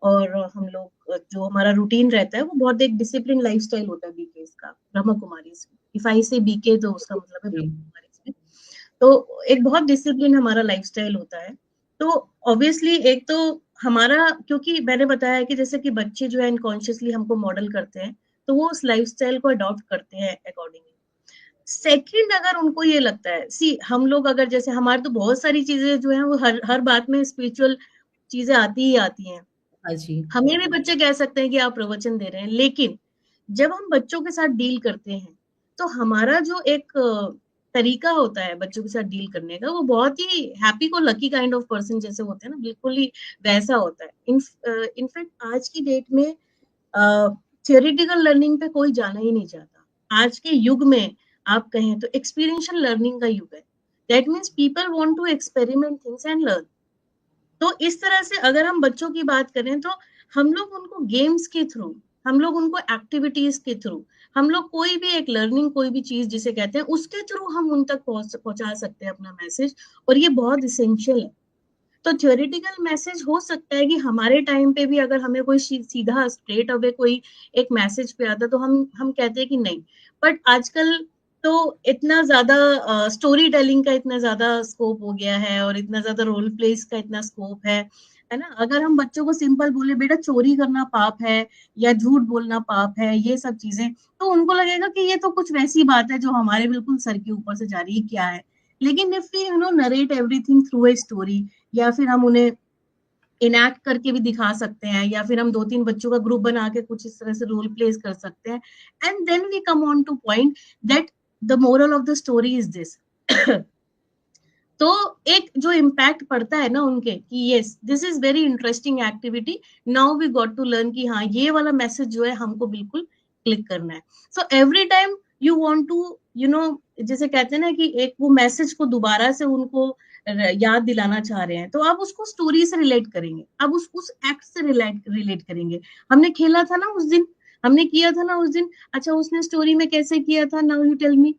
और हम लोग जो हमारा रूटीन रहता है वो बहुत एक डिसिप्लिन लाइफस्टाइल होता है बीके का, ब्रह्म कुमारी में। इफ आई से बीके तो उसका मतलब है जी। ब्रह्म कुमारी में। तो एक बहुत डिसिप्लिन हमारा लाइफस्टाइल होता है। तो ऑब्वियसली एक तो हमारा क्योंकि मैंने बताया कि जैसे कि बच्चे जो है इनकॉन्शियसली हमको मॉडल करते हैं तो वो उस लाइफस्टाइल को अडॉप्ट करते हैं अकॉर्डिंगली। सेकंड अगर उनको ये लगता है सी हम लोग अगर जैसे हमारे तो बहुत सारी चीजें जो है वो हर हर बात में स्पिरिचुअल चीजें आती ही आती हैं। हाँ जी। हमें भी बच्चे कह सकते हैं कि आप प्रवचन दे रहे हैं लेकिन जब हम बच्चों के साथ डील करते हैं तो हमारा जो एक तरीका होता है बच्चों के साथ डील करने का वो बहुत ही हैप्पी को लकी काइंड ऑफ पर्सन जैसे होते हैं ना बिल्कुल ही वैसा होता है। इनफैक्ट आज की डेट में थियोरिटिकल लर्निंग पे कोई जाना ही नहीं चाहता। आज के युग में आप कहें तो एक्सपीरियंशियल लर्निंग का युग है। That means people want to experiment things and learn. तो इस तरह से अगर हम बच्चों की बात करें तो हम लोग उनको गेम्स के थ्रू, हम लोग उनको एक्टिविटीज के थ्रू, हम लोग कोई भी एक लर्निंग कोई भी चीज जिसे कहते हैं उसके थ्रू हम उन तक पहुंचा सकते हैं अपना मैसेज। और ये बहुत इसेंशियल है। तो थ्योरेटिकल मैसेज हो सकता है कि हमारे टाइम पे भी अगर हमें कोई सीधा स्ट्रेट अवे कोई एक मैसेज पे आता तो हम कहते हैं कि नहीं। बट आजकल तो इतना ज्यादा स्टोरी टेलिंग का इतना ज्यादा स्कोप हो गया है और इतना ज्यादा रोल प्लेस का इतना स्कोप है ना। अगर हम बच्चों को सिंपल बोले बेटा चोरी करना पाप है या झूठ बोलना पाप है ये सब चीजें तो उनको लगेगा कि ये तो कुछ वैसी बात है जो हमारे बिल्कुल सर के ऊपर से जा रही है क्या है। लेकिन if we narrate everything through a story या फिर हम उन्हें इनैक्ट करके भी दिखा सकते हैं या फिर हम दो तीन बच्चों का ग्रुप बना के कुछ इस तरह से रोल प्लेस कर सकते हैं and then we come on to point that the moral of the story is this. तो एक जो इम्पैक्ट पड़ता है ना उनके कि yes this is very interesting activity, now we got to learn कि हाँ ये वाला मैसेज जो है हमको बिल्कुल क्लिक करना है। So every time you want to जैसे कहते हैं ना कि एक वो मैसेज को दोबारा से उनको याद दिलाना चाह रहे हैं तो आप उसको स्टोरी से रिलेट करेंगे, आप उस एक्ट से रिलेट करेंगे। हमने खेला था ना उस दिन, हमने किया था ना उस दिन, अच्छा उसने स्टोरी में कैसे किया था, now you tell me.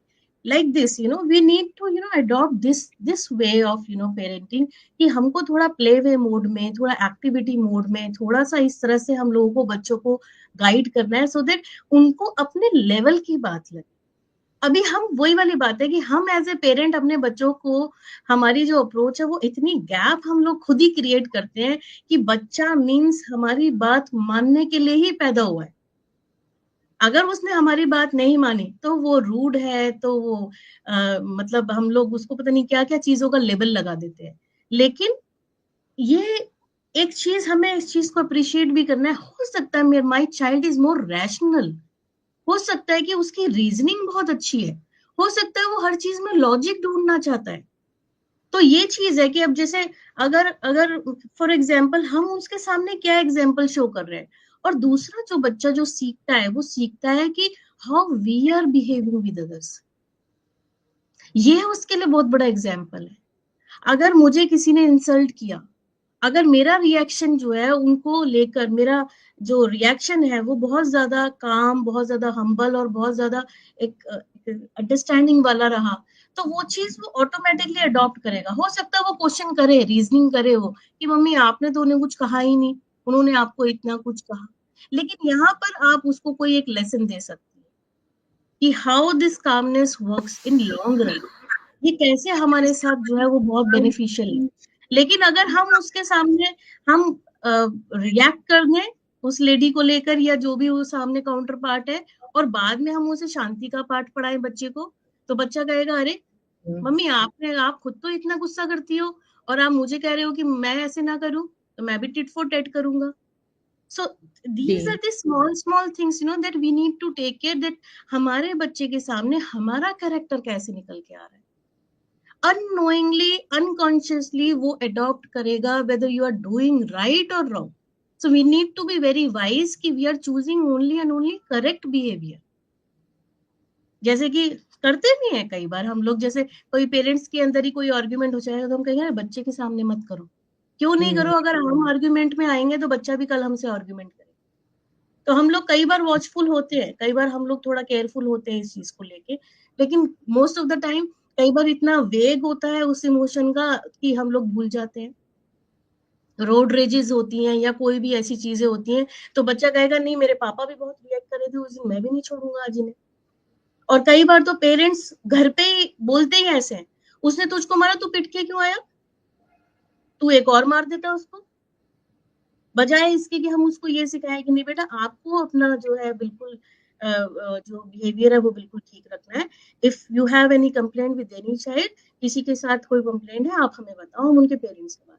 like this we need to adopt this way of parenting कि हमको थोड़ा प्ले वे मोड में, थोड़ा एक्टिविटी मोड में, थोड़ा सा इस तरह से हम लोगों को बच्चों को गाइड करना है सो दैट उनको अपने लेवल की बात लगे। अभी हम वही वाली बात है कि हम एज ए पेरेंट अपने बच्चों को हमारी जो अप्रोच है वो इतनी गैप हम लोग खुद ही क्रिएट करते हैं कि बच्चा मीन्स हमारी बात मानने के लिए ही पैदा हुआ है। अगर उसने हमारी बात नहीं मानी तो वो रूड है, तो वो मतलब हम लोग उसको पता नहीं क्या क्या चीजों का लेबल लगा देते हैं। लेकिन ये एक चीज हमें इस चीज को अप्रिशिएट भी करना है। हो सकता है मेरे my child is more rational, हो सकता है कि उसकी रीजनिंग बहुत अच्छी है, हो सकता है वो हर चीज में लॉजिक ढूंढना चाहता है। तो ये चीज है कि अब जैसे अगर अगर फॉर एग्जाम्पल हम उसके सामने क्या एग्जाम्पल शो कर रहे हैं और दूसरा जो बच्चा जो सीखता है वो सीखता है कि how we are behaving with others. ये उसके लिए बहुत बड़ा एग्जाम्पल है। अगर मुझे किसी ने इंसल्ट किया, अगर मेरा रिएक्शन जो है उनको लेकर, मेरा जो रिएक्शन है वो बहुत ज्यादा काम, बहुत ज्यादा हम्बल और बहुत ज्यादा एक अंडरस्टैंडिंग वाला रहा तो वो चीज वो ऑटोमेटिकली अडॉप्ट करेगा। हो सकता है वो क्वेश्चन करे, रीजनिंग करे वो कि मम्मी आपने तो उन्हें कुछ कहा ही नहीं, उन्होंने आपको इतना कुछ कहा। लेकिन यहाँ पर आप उसको कोई एक लेसन दे सकते हैं कि how this calmness works in long run, ये कैसे हमारे साथ जो है वो बहुत बेनिफिशियल है। लेकिन अगर हम उसके सामने हम रिएक्ट कर दें उस लेडी को लेकर या जो भी वो सामने काउंटर पार्ट है और बाद में हम उसे शांति का पाठ पढ़ाएं बच्चे को तो बच्चा कहेगा अरे मम्मी आप खुद तो इतना गुस्सा करती हो और आप मुझे कह रहे हो कि मैं ऐसे ना करूं, तो मैं भी टिट फॉर टैट करूंगा। So जी these are the small things, that we need to take care that हमारे बच्चे के सामने हमारा कैरेक्टर कैसे निकल के आ रहा है। Unknowingly, unconsciously वो adopt करेगा whether you are doing right or wrong. So we need to be very wise कि we are choosing only and only correct behavior. जैसे कि करते भी हैं कई बार हम लोग, जैसे कोई पेरेंट्स के अंदर ही कोई आर्ग्यूमेंट हो जाएगा तो हम कहेंगे बच्चे के सामने मत करो। क्यों नहीं करो? अगर हम आर्ग्यूमेंट में आएंगे तो बच्चा भी कल हमसे आर्ग्यूमेंट करेगा। तो हम लोग कई बार वॉचफुल होते हैं, कई बार हम लोग थोड़ा केयरफुल होते हैं इस चीज को लेके, लेकिन मोस्ट ऑफ द टाइम कई बार इतना वेग होता है उस इमोशन का कि हम लोग भूल जाते हैं। रोड रेजेस होती हैं या कोई भी ऐसी चीजें होती हैं तो बच्चा कहेगा नहीं मेरे पापा भी बहुत रिएक्ट करे थे उस दिन, मैं भी नहीं छोड़ूंगा आज इन्हें। और कई बार तो पेरेंट्स घर पे ही बोलते ही ऐसे हैं, उसने तुझको मारा, तू पिट के क्यों आया, तू एक और मार देता उसको, बजाय इसके कि हम उसको ये सिखाएं कि नहीं बेटा आपको अपना जो है बिल्कुल जो बिहेवियर है वो बिल्कुल ठीक रखना है। If you have any complaint with any child, किसी के साथ कोई कंप्लेंट है आप हमें बताओ, हम उनके पेरेंट्स से बात।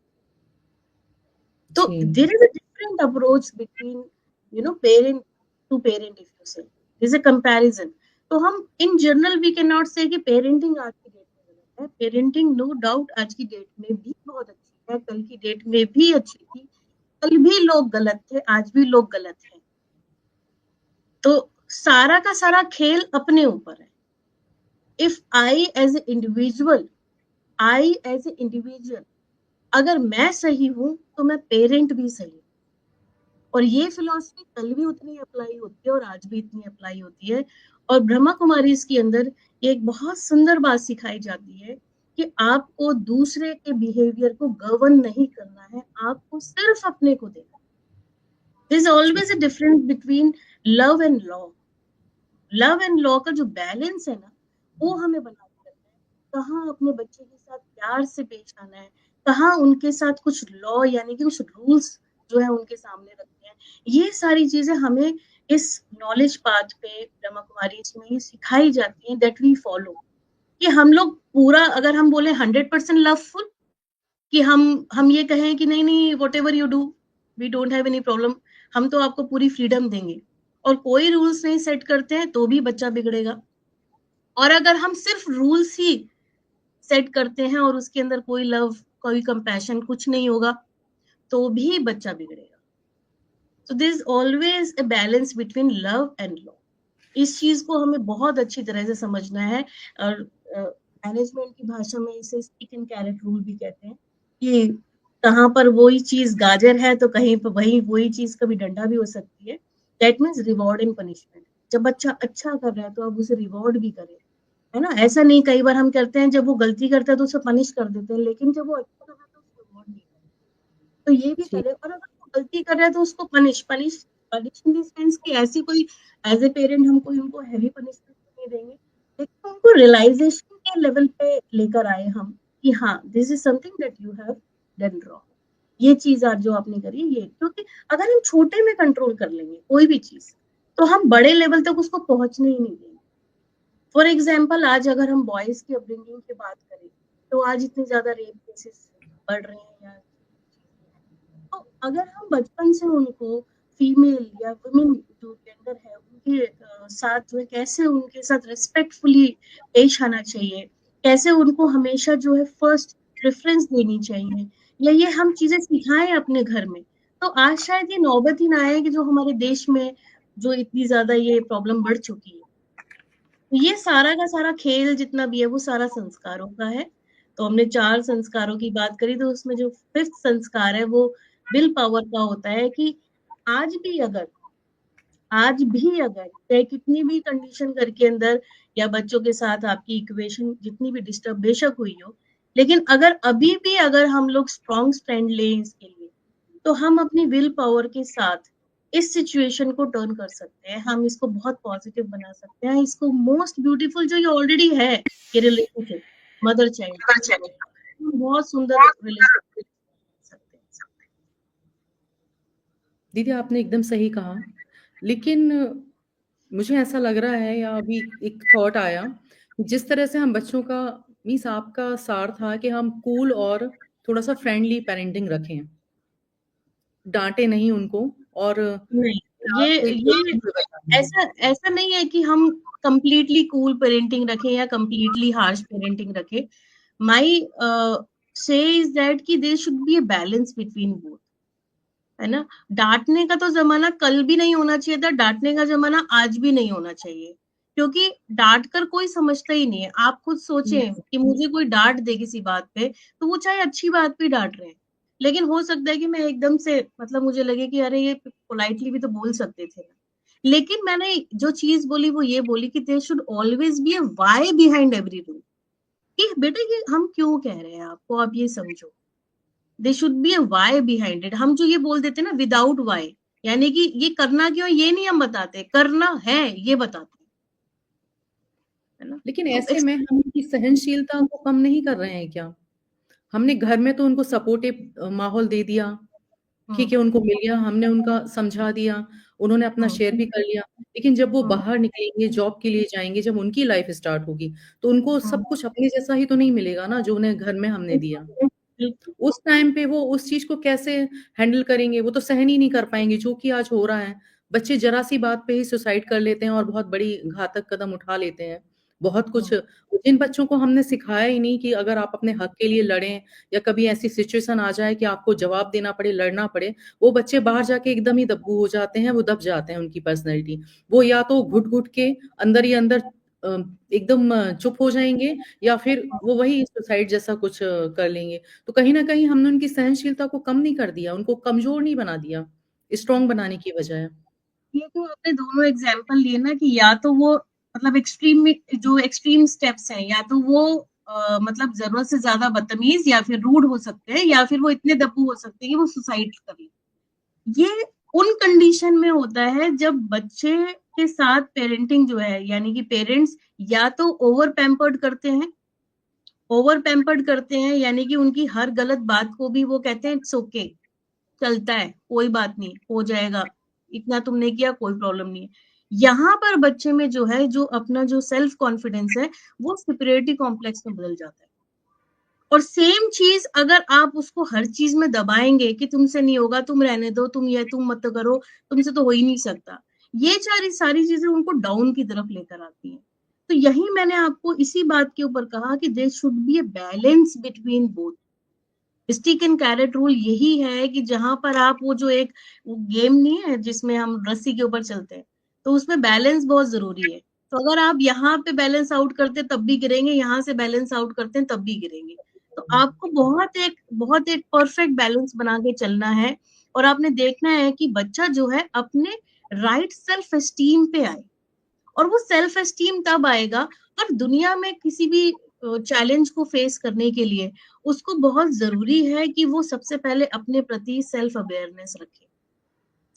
तो जी there is a different approach between parent to parent, if you say is a comparison. तो हम in general we can not say कि पेरेंटिंग आज की डेट में गलत है। पेरेंटिंग नो डाउट आज की डेट में भी बहुत अच्छी है, कल की डेट में भी अच्छी थी, कल भी लोग गलत थे, आज भी लोग गलत हैं। तो सारा का सारा खेल अपने ऊपर है। If I as a individual अगर मैं सही हूं तो मैं पेरेंट भी सही हूं। और ये फिलॉसफी कल भी उतनी अप्लाई होती है और आज भी इतनी अप्लाई होती है। और ब्रह्मा कुमारी इसके अंदर एक बहुत सुंदर बात सिखाई जाती है कि आपको दूसरे के बिहेवियर को गवर्न नहीं करना है, आपको सिर्फ अपने को देखना। There is always a difference between love and law. Love and law का जो बैलेंस है ना वो हमें बना के रखना है। कहाँ अपने बच्चे के साथ प्यार से पेश आना है, कहाँ उनके साथ कुछ लॉ यानी कि कुछ रूल्स जो है उनके सामने रखते हैं। ये सारी चीजें हमें इस नॉलेज पाथ पे ब्रह्मा कुमारी इसमें ये सिखाई जाती हैं दैट वी फॉलो। कि हम लोग पूरा अगर हम बोले 100% लवफुल, कि हम ये कहें कि नहीं नहीं whatever you do we don't have any problem, हम तो आपको पूरी फ्रीडम देंगे, और कोई रूल्स नहीं सेट करते हैं तो भी बच्चा बिगड़ेगा। और अगर हम सिर्फ रूल्स ही सेट करते हैं और उसके अंदर कोई लव कोई कंपैशन कुछ नहीं होगा तो भी बच्चा बिगड़ेगा। तो this always a balance between love and law. इस चीज को हमें बहुत अच्छी तरह से समझना है। और मैनेजमेंट की भाषा में इसे स्टिक एंड कैरेट रूल भी कहते हैं कि कहाँ पर वही चीज गाजर है तो कहीं पर वही चीज कभी डंडा भी हो सकती है। That means reward and punishment. जब बच्चा अच्छा कर रहा है तो आप उसे रिवॉर्ड भी करें, है ना। ऐसा नहीं कई बार हम करते हैं जब वो गलती करता है तो उसे पनिश कर देते हैं, लेकिन जब वो अच्छा कर रहा है तो उसको रिवॉर्ड नहीं करते। तो ये भी जी करें। और अगर वो गलती कर रहा है तो उसको punish punish punish in the sense कि ऐसी कोई एज ए पेरेंट हमको उनको हैवी पनिशमेंट नहीं देंगे, लेकिन उनको रियलाइजेशन के लेवल पे लेकर आए हम कि हाँ this is something that you have done wrong. ये चीज आज जो आपने करी ये, क्योंकि अगर हम छोटे में कंट्रोल कर लेंगे कोई भी चीज तो हम बड़े लेवल तक उसको पहुंचने ही नहीं देंगे। फॉर एग्जाम्पल आज अगर हम बॉयज की अपब्रिंगिंग की बात करें तो आज इतने ज्यादा रेप केसेस बढ़ रहे हैं या तो अगर हम बचपन से उनको फीमेल या वुमेन जो जेंडर है उनके साथ जो है कैसे उनके साथ रिस्पेक्टफुली पेश आना चाहिए, कैसे उनको हमेशा जो है फर्स्ट प्रेफरेंस देनी चाहिए, या ये हम चीजें सिखाएं अपने घर में, तो आज शायद ये नौबत ही ना आए कि जो हमारे देश में जो इतनी ज्यादा ये प्रॉब्लम बढ़ चुकी है। ये सारा का सारा खेल जितना भी है वो सारा संस्कारों का है। तो हमने 4 संस्कारों की बात करी तो उसमें जो 5th संस्कार है वो विल पावर का होता है कि आज भी अगर चाहे कितनी भी कंडीशन घर के अंदर या बच्चों के साथ आपकी इक्वेशन जितनी भी डिस्टर्ब बेशक हुई हो, लेकिन अगर अभी भी अगर हम लोग स्ट्रॉन्ग स्टैंड लें इसके लिए तो हम अपनी विल पावर के साथ इस सिचुएशन को टर्न कर सकते हैं, हम इसको बहुत पॉजिटिव बना सकते हैं। इसको मोस्ट ब्यूटीफुल जो ये ऑलरेडी है ये रिलेशनशिप मदर चाइल्ड का, बहुत सुंदर रिलेशनशिप सकते हैं। दीदी आपने एकदम सही कहा, लेकिन मुझे ऐसा लग रहा है या अभी एक थॉट आया, जिस तरह से हम बच्चों का मीन्स आपका सार था कि हम कूल और थोड़ा-सा फ्रेंडली पेरेंटिंग रखें, डाँटे नहीं उनको और नहीं, प्यार से ये चीज़ें बताएँ। ऐसा ऐसा नहीं है कि हम कंप्लीटली कूल पेरेंटिंग रखें या कंप्लीटली हार्श पेरेंटिंग रखें। माय से इज दैट कि there should be a balance between both, है ना? डांटने का तो जमाना कल भी नहीं होना चाहिए था, डांटने का जमाना आज भी नहीं होना चाहिए, क्योंकि डांट कर कोई समझता ही नहीं है। आप खुद सोचें कि मुझे कोई डांट दे किसी बात पे, तो वो चाहे अच्छी बात पे डांट रहे हैं, लेकिन हो सकता है कि मैं एकदम से मतलब मुझे लगे कि अरे ये पोलाइटली भी तो बोल सकते थे ना। लेकिन मैंने जो चीज बोली वो ये बोली कि there should always be a why behind every rule, कि बेटा ये हम क्यों कह रहे हैं आपको, आप ये समझो। They should be a why behind it. हम जो ये बोल देते हैं ना विदाउट वाई, यानी कि ये करना क्यों ये नहीं हम बताते, करना है ये बताते हैं, है ना? लेकिन तो ऐसे में हम उनकी सहनशीलता को कम नहीं कर रहे हैं क्या? हमने घर में तो उनको सपोर्टिव माहौल दे दिया, ठीक हम्म है, उनको मिल गया, हमने उनका समझा दिया, उन्होंने अपना हम्म शेयर भी कर लिया। लेकिन जब वो हम्म बाहर निकलेंगे, जॉब के लिए जाएँगे, जब उनकी लाइफ़ स्टार्ट होगी, तो उनको हम्म, सब कुछ अपने जैसा ही तो नहीं मिलेगा ना, जो उन्हें घर में हमने दिया। बिल्कुल। उस टाइम पे वो उस चीज़ को कैसे हैंडल करेंगे? वो तो सहन ही नहीं कर पाएँगे, जो कि आज हो रहा है। बच्चे ज़रा-सी बात पे ही सुसाइड कर लेते हैं और बहुत बड़ी घातक कदम उठा लेते हैं। बहुत कुछ हम्म, जिन बच्चों को हमने सिखाया ही नहीं कि अगर आप अपने हक के लिए लड़ें या कभी ऐसी सिचुएशन आ जाए कि आपको जवाब देना पड़े, लड़ना पड़े, वो बच्चे बाहर जाके एकदम ही दब्बू हो जाते हैं, वो दब जाते हैं उनकी पर्सनैलिटी। वो या तो घुट-घुट के अंदर ही अंदर अ, एकदम चुप हो जाएँगे या फिर वो वही सुसाइड जैसा कुछ कर लेंगे। तो कहीं न कहीं हमने उनकी सहनशीलता को कम नहीं कर दिया, उनको कमज़ोर नहीं बना दिया, स्ट्रॉन्ग बनाने की बजाय। ये तो आपने दोनों एग्जाम्पल लिए ना कि या तो वो मतलब एक्सट्रीम में जो एक्सट्रीम स्टेप्स हैं, या तो वो मतलब जरूरत से ज्यादा बदतमीज या फिर रूड हो सकते हैं, या फिर वो इतने दब्बू हो सकते हैं कि वो सुसाइड कर ले। ये उन कंडीशन में होता है जब बच्चे के साथ पेरेंटिंग जो है, यानी कि पेरेंट्स या तो ओवर पैम्पर्ड करते हैं, ओवर पैम्पर्ड करते हैं यानी कि उनकी हर गलत बात को भी वो कहते हैं इट्स ओके, चलता है, कोई बात नहीं, हो जाएगा, इतना तुमने किया कोई प्रॉब्लम नहीं है। यहाँ पर बच्चे में जो है, जो अपना जो सेल्फ कॉन्फिडेंस है, वो सुपीरियरिटी कॉम्प्लेक्स में बदल जाता है। और सेम चीज अगर आप उसको हर चीज में दबाएंगे कि तुमसे नहीं होगा, तुम रहने दो, तुम ये तुम मत करो, तुमसे तो हो ही नहीं सकता, ये सारी सारी चीजें उनको डाउन की तरफ लेकर आती हैं। तो यही मैंने आपको इसी बात के ऊपर कहा कि there should be a balance between both. Stick and carrot rule यही है कि जहां पर आप वो जो एक वो गेम नहीं है जिसमें हम रस्सी के ऊपर चलते हैं, तो उसमें बैलेंस बहुत जरूरी है। तो अगर आप यहाँ पे बैलेंस आउट करते तब भी गिरेंगे, यहाँ से बैलेंस आउट करते हैं तब भी गिरेंगे। तो आपको बहुत एक परफेक्ट बैलेंस बना के चलना है। और आपने देखना है कि बच्चा जो है अपने राइट सेल्फ एस्टीम पे आए, और वो सेल्फ एस्टीम तब आएगा और दुनिया में किसी भी चैलेंज को फेस करने के लिए उसको बहुत जरूरी है कि वो सबसे पहले अपने प्रति सेल्फ अवेयरनेस रखे।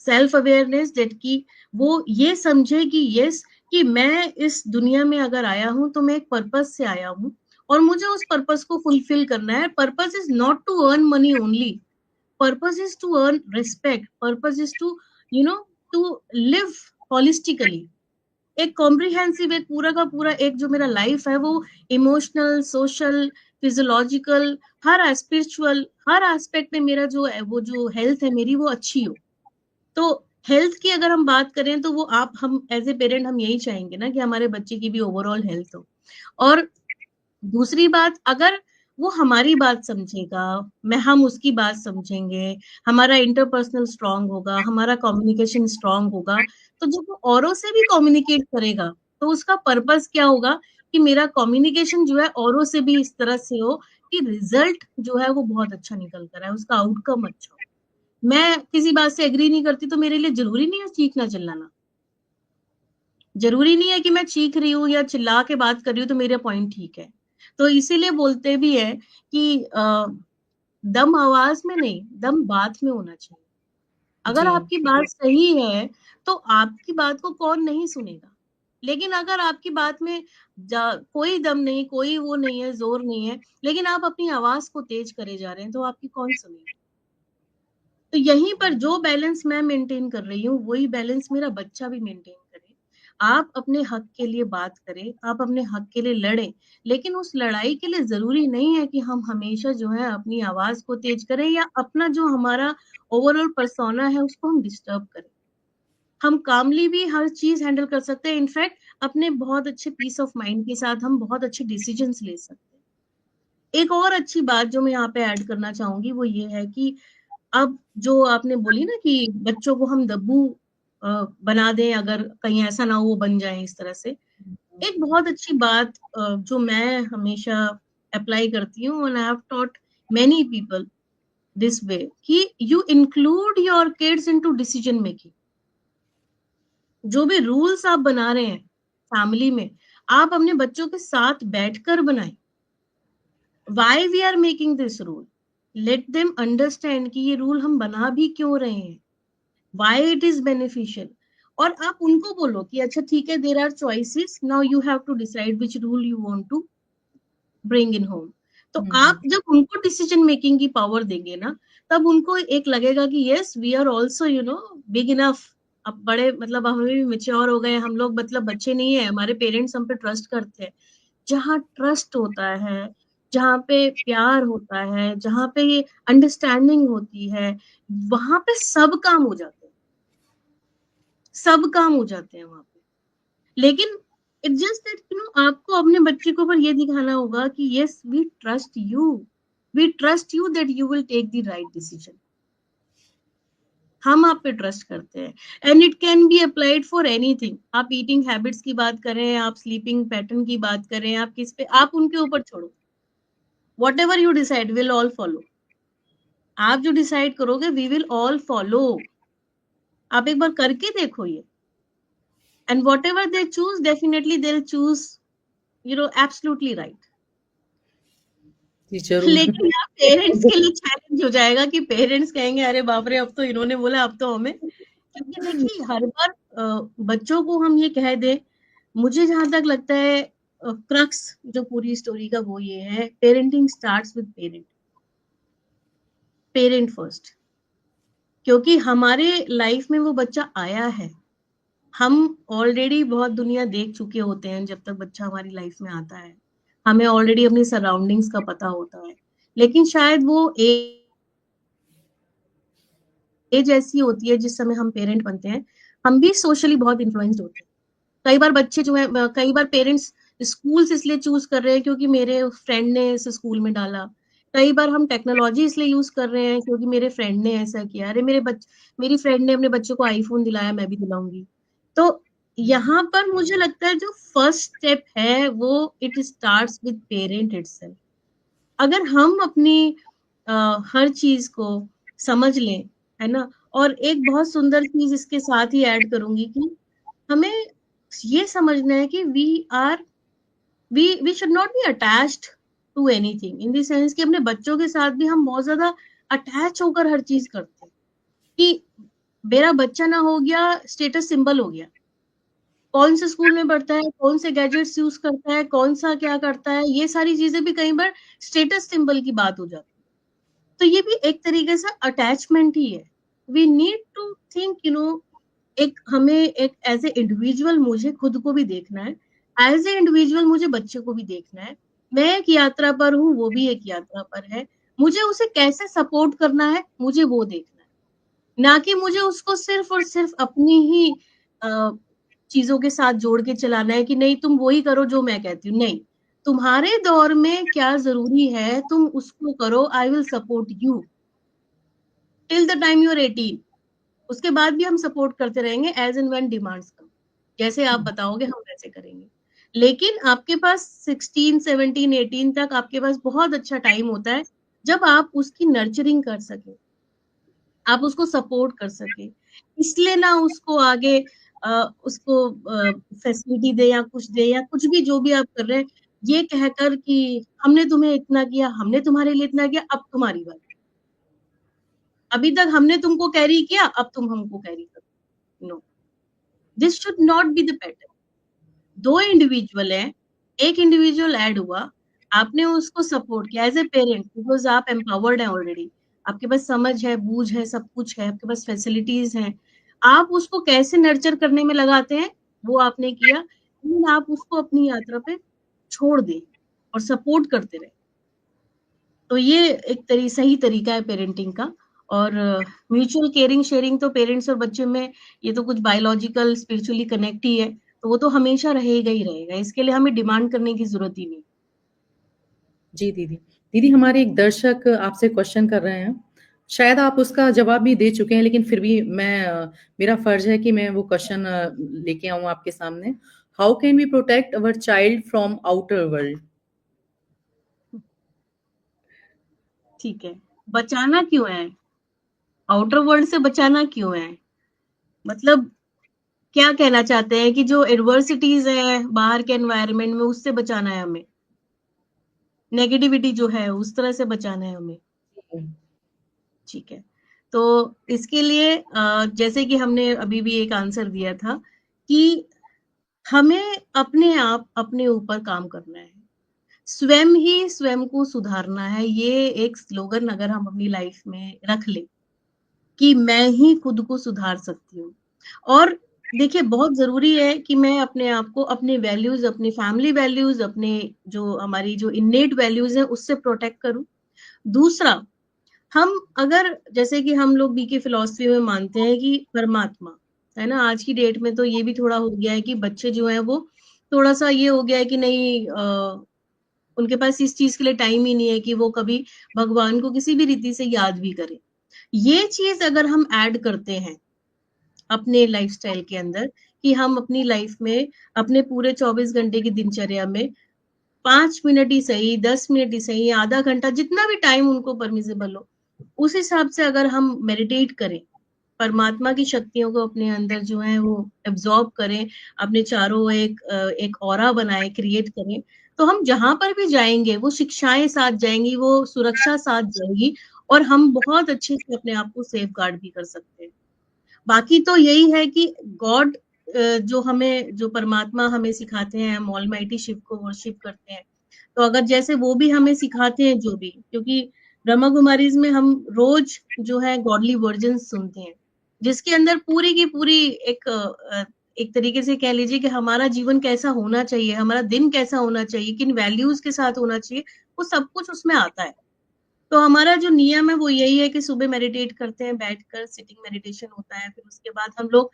सेल्फ अवेयरनेस दैट कि वो ये समझे कि यस, कि मैं इस दुनिया में अगर आया हूं तो मैं एक पर्पस से आया हूं, और मुझे उस पर्पस को फुलफिल करना है। Purpose is not to earn money only, purpose is to earn respect, purpose is to you know to live holistically, एक कॉम्प्रिहेंसिव, एक पूरा का पूरा एक जो मेरा लाइफ है वो इमोशनल, सोशल, फिजियोलॉजिकल, हर स्पिरिचुअल, हर एस्पेक्ट में मेरा जो है वो जो हेल्थ है मेरी वो अच्छी हो। तो हेल्थ की अगर हम बात करें तो वो आप हम एज ए पेरेंट हम यही चाहेंगे ना कि हमारे बच्चे की भी ओवरऑल हेल्थ हो। और दूसरी बात, अगर वो हमारी बात समझेगा, मैं हम उसकी बात समझेंगे, हमारा इंटरपर्सनल स्ट्रांग होगा, हमारा कम्युनिकेशन स्ट्रांग होगा, तो जब वो औरों से भी कम्युनिकेट करेगा तो उसका पर्पस क्या होगा कि मेरा कम्युनिकेशन जो है औरों से भी इस तरह से हो कि रिजल्ट जो है वो बहुत अच्छा निकल कर आए, उसका आउटकम अच्छा हो। मैं किसी बात से एग्री नहीं करती तो मेरे लिए जरूरी नहीं है चीखना चिल्लाना, जरूरी नहीं है कि मैं चीख रही हूँ या चिल्ला के बात कर रही हूँ तो मेरा पॉइंट ठीक है। तो इसीलिए बोलते भी है कि दम आवाज में नहीं, दम बात में होना चाहिए। अगर जी। आपकी बात सही है तो आपकी बात को कौन नहीं सुनेगा, लेकिन अगर आपकी बात में कोई दम नहीं, कोई वो नहीं है, जोर नहीं है, लेकिन आप अपनी आवाज को तेज करे जा रहे हैं, तो आपकी कौन सुनेगा? तो यहीं पर जो बैलेंस मैं मेंटेन कर रही हूँ वही बैलेंस मेरा बच्चा भी मेंटेन करे। आप अपने हक के लिए बात करें, आप अपने हक के लिए लड़ें, लेकिन उस लड़ाई के लिए जरूरी नहीं है कि हम हमेशा जो है अपनी आवाज को तेज करें या अपना जो हमारा ओवरऑल पर्सोना है उसको हम डिस्टर्ब करें। हम कामली भी हर चीज हैंडल कर सकते हैं। इनफैक्ट अपने बहुत अच्छे पीस ऑफ माइंड के साथ हम बहुत अच्छे डिसीजंस ले सकते हैं। एक और अच्छी बात जो मैं यहाँ पे ऐड करना चाहूंगी वो ये है कि अब जो आपने बोली ना कि बच्चों को हम दब्बू बना दें, अगर कहीं ऐसा ना हो वो बन जाए इस तरह से। एक बहुत अच्छी बात जो मैं हमेशा अप्लाई करती हूँ, and I have taught many people this way, कि you include your kids into decision making. जो भी रूल्स आप बना रहे हैं फैमिली में, आप अपने बच्चों के साथ बैठकर बनाएं। Why we are making this rule, let them understand कि ये रूल हम बना भी क्यों रहे हैं, वाई इट इज बेनिफिशियल। और आप उनको बोलो कि अच्छा ठीक है, there are choices, now you have to decide which rule you want to bring in home. तो आप जब उनको डिसीजन मेकिंग की पावर देंगे ना, तब उनको एक लगेगा कि yes we are also big enough. अब बड़े मतलब हमें भी मेच्योर हो गए हम लोग, मतलब बच्चे नहीं है, हमारे पेरेंट्स हम पे ट्रस्ट करते हैं। जहाँ ट्रस्ट होता है, जहाँ पे प्यार होता है, जहाँ पे ये अंडरस्टैंडिंग होती है, वहां पे सब काम हो जाते हैं, सब काम हो जाते हैं वहां पे। लेकिन इट जस्ट दैट आपको अपने बच्चे को ऊपर ये दिखाना होगा कि yes we trust you, we trust you that you will take the right decision. हम आप पे ट्रस्ट करते हैं। And it can be applied for anything. आप ईटिंग हैबिट्स की बात करें, आप स्लीपिंग पैटर्न की बात करें, आप किस पे, आप उनके ऊपर छोड़ो। What ever you decide will all follow. आप जो डिसाइड करोगे वी विल ऑल फॉलो। आप एक बार करके देखो ये, and whatever they choose definitely they choose absolutely right. जी जरूर। लेकिन यहाँ पेरेंट्स के लिए चैलेंज हो जाएगा कि पेरेंट्स कहेंगे अरे बाप रे, अब तो इन्होंने बोला, अब तो हमें। क्योंकि देखिए हर बार बच्चों को हम ये कह दें, मुझे जहां तक लगता है क्रक्स जो पूरी स्टोरी का वो ये है, parenting starts with parent, parent first. क्योंकि हमारे लाइफ में वो बच्चा आया है, हम ऑलरेडी बहुत दुनिया देख चुके होते हैं जब तक बच्चा हमारी लाइफ में आता है, हमें ऑलरेडी अपनी सराउंडिंग्स का पता होता है। लेकिन शायद वो एज ऐसी होती है जिस समय हम पेरेंट बनते हैं, हम भी सोशली बहुत इन्फ्लुएंस्ड होते हैं। कई बार बच्चे जो है, कई बार पेरेंट्स स्कूल्स इसलिए चूज कर रहे हैं क्योंकि मेरे फ्रेंड ने इस स्कूल में डाला। कई बार हम टेक्नोलॉजी इसलिए यूज कर रहे हैं क्योंकि मेरे फ्रेंड ने ऐसा किया, अरे मेरी फ्रेंड ने अपने बच्चे को आईफोन दिलाया, मैं भी दिलाऊंगी। तो यहाँ पर मुझे लगता है जो फर्स्ट स्टेप है वो it starts with parent itself. अगर हम अपनी हर चीज को समझ लें, है ना। और एक बहुत सुंदर चीज इसके साथ ही ऐड करूंगी कि हमें ये समझना है कि we should not be attached to anything, in the sense कि अपने बच्चों के साथ भी हम बहुत ज्यादा अटैच होकर हर चीज करते हैं कि मेरा बच्चा ना हो गया स्टेटस सिंबल हो गया, कौन से स्कूल में पढ़ता है, कौन से गैजेट्स यूज करता है, कौन सा क्या करता है, ये सारी चीजें भी कई बार स्टेटस सिंबल की बात हो जाती है। तो ये भी एक तरीके से अटैचमेंट ही है। वी नीड टू थिंक एक हमें एक एज ए इंडिविजुअल मुझे खुद को भी देखना है, एज ए इंडिविजुअल मुझे बच्चे को भी देखना है। मैं एक यात्रा पर हूँ, वो भी एक यात्रा पर है, मुझे उसे कैसे सपोर्ट करना है मुझे वो देखना है, ना कि मुझे उसको सिर्फ और सिर्फ अपनी ही चीजों के साथ जोड़ के चलाना है कि नहीं तुम वही करो जो मैं कहती हूँ। नहीं, तुम्हारे दौर में क्या जरूरी है तुम उसको करो, I will support you till the time you are 18। उसके बाद भी हम सपोर्ट करते रहेंगे as and when demands come, जैसे आप बताओगे हम वैसे करेंगे। लेकिन आपके पास 16 17 18 तक आपके पास बहुत अच्छा टाइम होता है जब आप उसकी नर्चरिंग कर सके, आप उसको सपोर्ट कर सके। इसलिए ना उसको आगे उसको फैसिलिटी दे या कुछ दे या कुछ भी जो भी आप कर रहे हैं, ये कहकर कि हमने तुम्हें इतना किया, हमने तुम्हारे लिए इतना किया, अब तुम्हारी बात, अभी तक हमने तुमको कैरी किया, अब तुम हमको कैरी करो। No, this should not be the pattern. दो इंडिविजुअल है, एक इंडिविजुअल ऐड हुआ, आपने उसको सपोर्ट किया एज ए पेरेंट, बिकॉज आप एम्पावर्ड है ऑलरेडी, आपके पास समझ है, बूझ है, सब कुछ है, आपके पास फैसिलिटीज हैं। आप उसको कैसे नर्चर करने में लगाते हैं वो आपने किया, लेकिन आप उसको अपनी यात्रा पे छोड़ दें और सपोर्ट करते रहें। तो ये एक सही तरीका है पेरेंटिंग का। और म्यूचुअल केयरिंग शेयरिंग तो पेरेंट्स और बच्चे में ये तो कुछ बायोलॉजिकल स्पिरिचुअली कनेक्ट ही है, तो वो तो हमेशा रहेगा ही रहेगा, इसके लिए हमें डिमांड करने की जरूरत ही नहीं। जी दीदी। दीदी, हमारे एक दर्शक आपसे क्वेश्चन कर रहे हैं, शायद आप उसका जवाब भी दे चुके हैं, लेकिन फिर भी मेरा फर्ज है कि मैं वो क्वेश्चन लेके आऊं आपके सामने। How can we protect our child from outer world? ठीक है, बचाना क्यों है, आउटर वर्ल्ड से बचाना क्यों है, मतलब क्या कहना चाहते हैं कि जो एडवर्सिटीज है बाहर के एनवायरनमेंट में उससे बचाना है हमें, नेगेटिविटी जो है उस तरह से बचाना है हमें? ठीक है, तो इसके लिए जैसे कि हमने अभी भी एक आंसर दिया था कि हमें अपने आप अपने ऊपर काम करना है, स्वयं ही स्वयं को सुधारना है। ये एक स्लोगन अगर हम अपनी लाइफ में रख ले कि मैं ही खुद को सुधार सकती हूँ। और देखिए बहुत जरूरी है कि मैं अपने आप को, अपने वैल्यूज, अपनी फैमिली वैल्यूज, अपने जो हमारी जो इनेट वैल्यूज है उससे प्रोटेक्ट करूं। दूसरा, हम अगर जैसे कि हम लोग बीके फिलॉसफी में मानते हैं कि परमात्मा है ना, आज की डेट में तो ये भी थोड़ा हो गया है कि बच्चे जो है वो थोड़ा सा ये हो गया है कि नहीं, उनके पास इस चीज के लिए टाइम ही नहीं है कि वो कभी भगवान को किसी भी रीति से याद भी करें। ये चीज अगर हम ऐड करते हैं अपने लाइफस्टाइल के अंदर कि हम अपनी लाइफ में अपने पूरे 24 घंटे की दिनचर्या में 5 मिनट ही सही, 10 मिनट ही सही, आधा घंटा, जितना भी टाइम उनको परमिसेबल हो, उस हिसाब से अगर हम मेडिटेट करें, परमात्मा की शक्तियों को अपने अंदर जो है वो एब्जॉर्ब करें, अपने चारों एक ऑरा बनाए, क्रिएट करें, तो हम जहां पर भी जाएंगे वो शिक्षाएं साथ जाएंगी, वो सुरक्षा साथ जाएगी, और हम बहुत अच्छे से अपने आप को सेफ गार्ड भी कर सकते हैं। बाकी तो यही है कि गॉड, जो हमें, जो परमात्मा हमें सिखाते हैं, हम ऑलमाइटी शिव को वर्शिप करते हैं, तो अगर जैसे वो भी हमें सिखाते हैं जो भी, क्योंकि ब्रह्मा कुमारीज में हम रोज जो है गॉडली वर्जन सुनते हैं, जिसके अंदर पूरी की पूरी एक तरीके से कह लीजिए कि हमारा जीवन कैसा होना चाहिए, हमारा दिन कैसा होना चाहिए, किन वैल्यूज के साथ होना चाहिए, वो सब कुछ उसमें आता है। तो हमारा जो नियम है वो यही है कि सुबह मेडिटेट करते हैं, बैठकर सिटिंग मेडिटेशन होता है, फिर उसके बाद हम लोग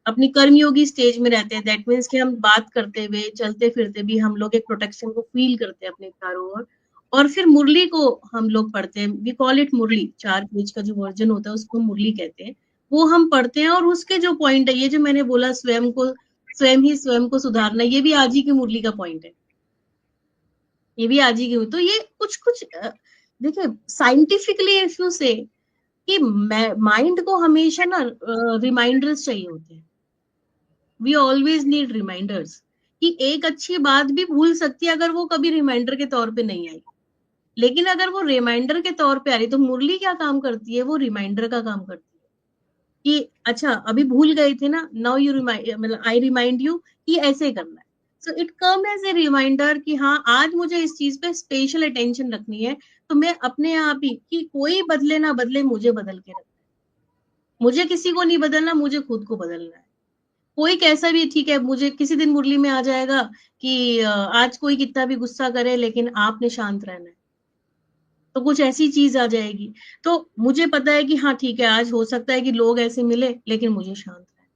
अपनी कर्मयोगी स्टेज में रहते हैं। दैट मीन्स कि हम बात करते हुए, चलते फिरते भी हम लोग एक प्रोटेक्शन को फील करते हैं अपने चारों ओर। और फिर मुरली को हम लोग पढ़ते हैं, we call it Murli, 4 page का जो वर्जन होता है उसको मुरली कहते हैं। वो हम पढ़ते हैं, और उसके जो पॉइंट है, ये जो मैंने बोला स्वयं को, स्वयं ही स्वयं को सुधारना, ये भी आज ही की मुरली का पॉइंट है, ये भी आज ही की। तो ये कुछ कुछ देखिए, साइंटिफिकली इफ यू से कि माइंड को हमेशा ना रिमाइंडर्स चाहिए होते हैं, वी ऑलवेज नीड रिमाइंडर्स, कि एक अच्छी बात भी भूल सकती है अगर वो कभी रिमाइंडर के तौर पे नहीं आई, लेकिन अगर वो रिमाइंडर के तौर पे आ रही, तो मुरली क्या काम करती है, वो रिमाइंडर का काम करती है कि अच्छा अभी भूल गए थे ना, नाउ यू रिमाइंड, मतलब आई रिमाइंड यू कि ऐसे करना है। So it come as a reminder कि हाँ आज मुझे इस चीज पे स्पेशल अटेंशन रखनी है, तो मैं अपने आप ही, कि कोई बदले ना बदले, मुझे बदल के रखना है, मुझे किसी को नहीं बदलना, मुझे खुद को बदलना है। कोई कैसा भी ठीक है, मुझे किसी दिन मुरली में आ जाएगा कि आज कोई कितना भी गुस्सा करे लेकिन आपने शांत रहना है, तो कुछ ऐसी चीज आ जाएगी। तो मुझे पता है कि हाँ ठीक है, आज हो सकता है कि लोग ऐसे मिले, लेकिन मुझे शांत रहना,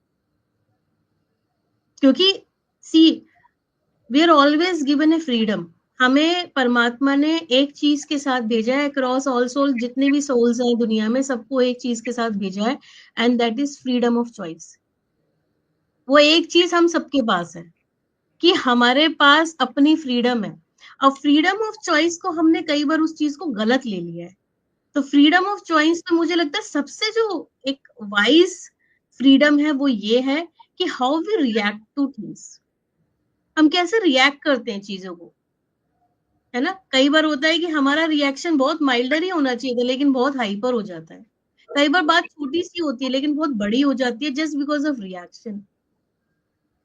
क्योंकि see, we are always given a freedom. हमें परमात्मा ने एक चीज के साथ भेजा है, अक्रॉस ऑल सोल, जितने भी सोल्स हैं दुनिया में, सबको एक चीज के साथ भेजा है, and that is freedom of choice. वो एक चीज हम सबके पास है कि हमारे पास अपनी फ्रीडम है। अब फ्रीडम ऑफ चॉइस को हमने कई बार उस चीज को गलत ले लिया है। तो फ्रीडम ऑफ चॉइस में मुझे लगता है सबसे जो एक वाइज फ्रीडम है वो ये है कि how we react to things, हम कैसे रिएक्ट करते हैं चीजों को, है ना। कई बार होता है कि हमारा रिएक्शन बहुत माइल्डर ही होना चाहिए था, लेकिन बहुत हाइपर हो जाता है। कई बार बात छोटी सी होती है लेकिन बहुत बड़ी हो जाती है, जस्ट बिकॉज ऑफ रिएक्शन।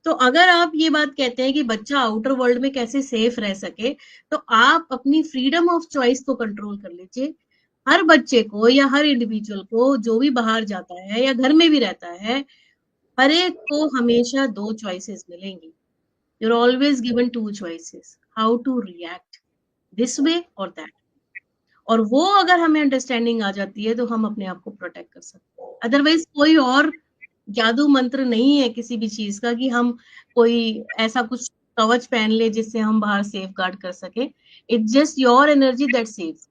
तो अगर आप ये बात कहते हैं कि बच्चा आउटर वर्ल्ड में कैसे सेफ रह सके, तो आप अपनी फ्रीडम ऑफ चॉइस को कंट्रोल कर लीजिए। हर बच्चे को या हर इंडिविजुअल को जो भी बाहर जाता है या घर में भी रहता है, हर एक को हमेशा 2 चॉइसेस मिलेंगी। You are always given 2 choices, how to react, this way और दैट। और वो अगर हमें अंडरस्टैंडिंग आ जाती है तो हम अपने आप को प्रोटेक्ट कर सकते हैं। अदरवाइज कोई और जादू मंत्र नहीं है किसी भी चीज का कि हम कोई ऐसा कुछ कवच पहन ले जिससे हम बाहर सेफ गार्ड कर सके। It's just your energy that saves.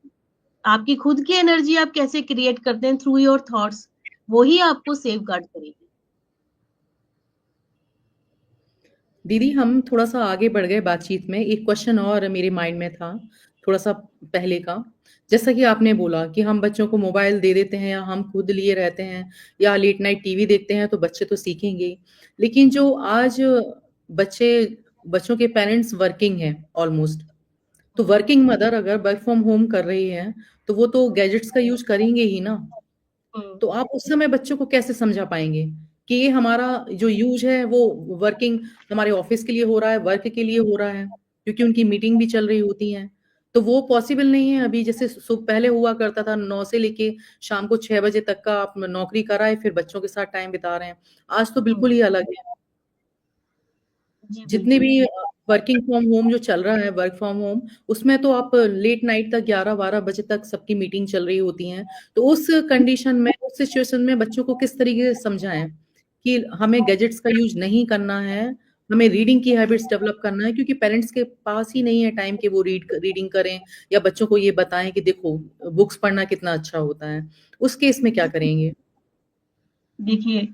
आपकी खुद की एनर्जी आप कैसे क्रिएट करते हैं थ्रू योर थॉट्स, वो ही आपको सेफ गार्ड करेगी। दीदी हम थोड़ा सा आगे बढ़ गए बातचीत में, एक क्वेश्चन और मेरे माइंड में था थोड़ा सा पहले का। जैसा कि आपने बोला कि हम बच्चों को मोबाइल दे देते हैं या हम खुद लिए रहते हैं या लेट नाइट टीवी देखते हैं तो बच्चे तो सीखेंगे ही। लेकिन जो आज बच्चे बच्चों के पेरेंट्स वर्किंग हैं ऑलमोस्ट, तो वर्किंग मदर अगर वर्क फ्रॉम होम कर रही है तो वो तो गैजेट्स का यूज करेंगे ही ना। हम्म। तो आप उस समय बच्चों को कैसे समझा पाएंगे कि ये हमारा जो यूज है वो वर्किंग हमारे ऑफिस के लिए हो रहा है, वर्क के लिए हो रहा है, क्योंकि उनकी मीटिंग भी चल रही होती है। तो वो पॉसिबल नहीं है अभी, जैसे पहले हुआ करता था 9 से लेके शाम को 6 बजे तक का आप नौकरी कराए फिर बच्चों के साथ टाइम बिता रहे हैं। आज तो बिल्कुल ही अलग है। जी जितने बिल्कुल। भी वर्किंग फ्रॉम होम जो चल रहा है, वर्क फ्रॉम होम, उसमें तो आप लेट नाइट तक 11-12 बजे तक सबकी मीटिंग चल रही होती है। तो उस कंडीशन में, उस सिचुएशन में बच्चों को किस तरीके से समझाएं कि हमें गैजेट्स का यूज नहीं करना है, हमें रीडिंग की हैबिट्स डेवलप करना है, क्योंकि पेरेंट्स के पास ही नहीं है टाइम कि वो रीडिंग करें या बच्चों को ये बताएं कि देखो बुक्स पढ़ना कितना अच्छा होता है। उस केस में क्या करेंगे? देखिए,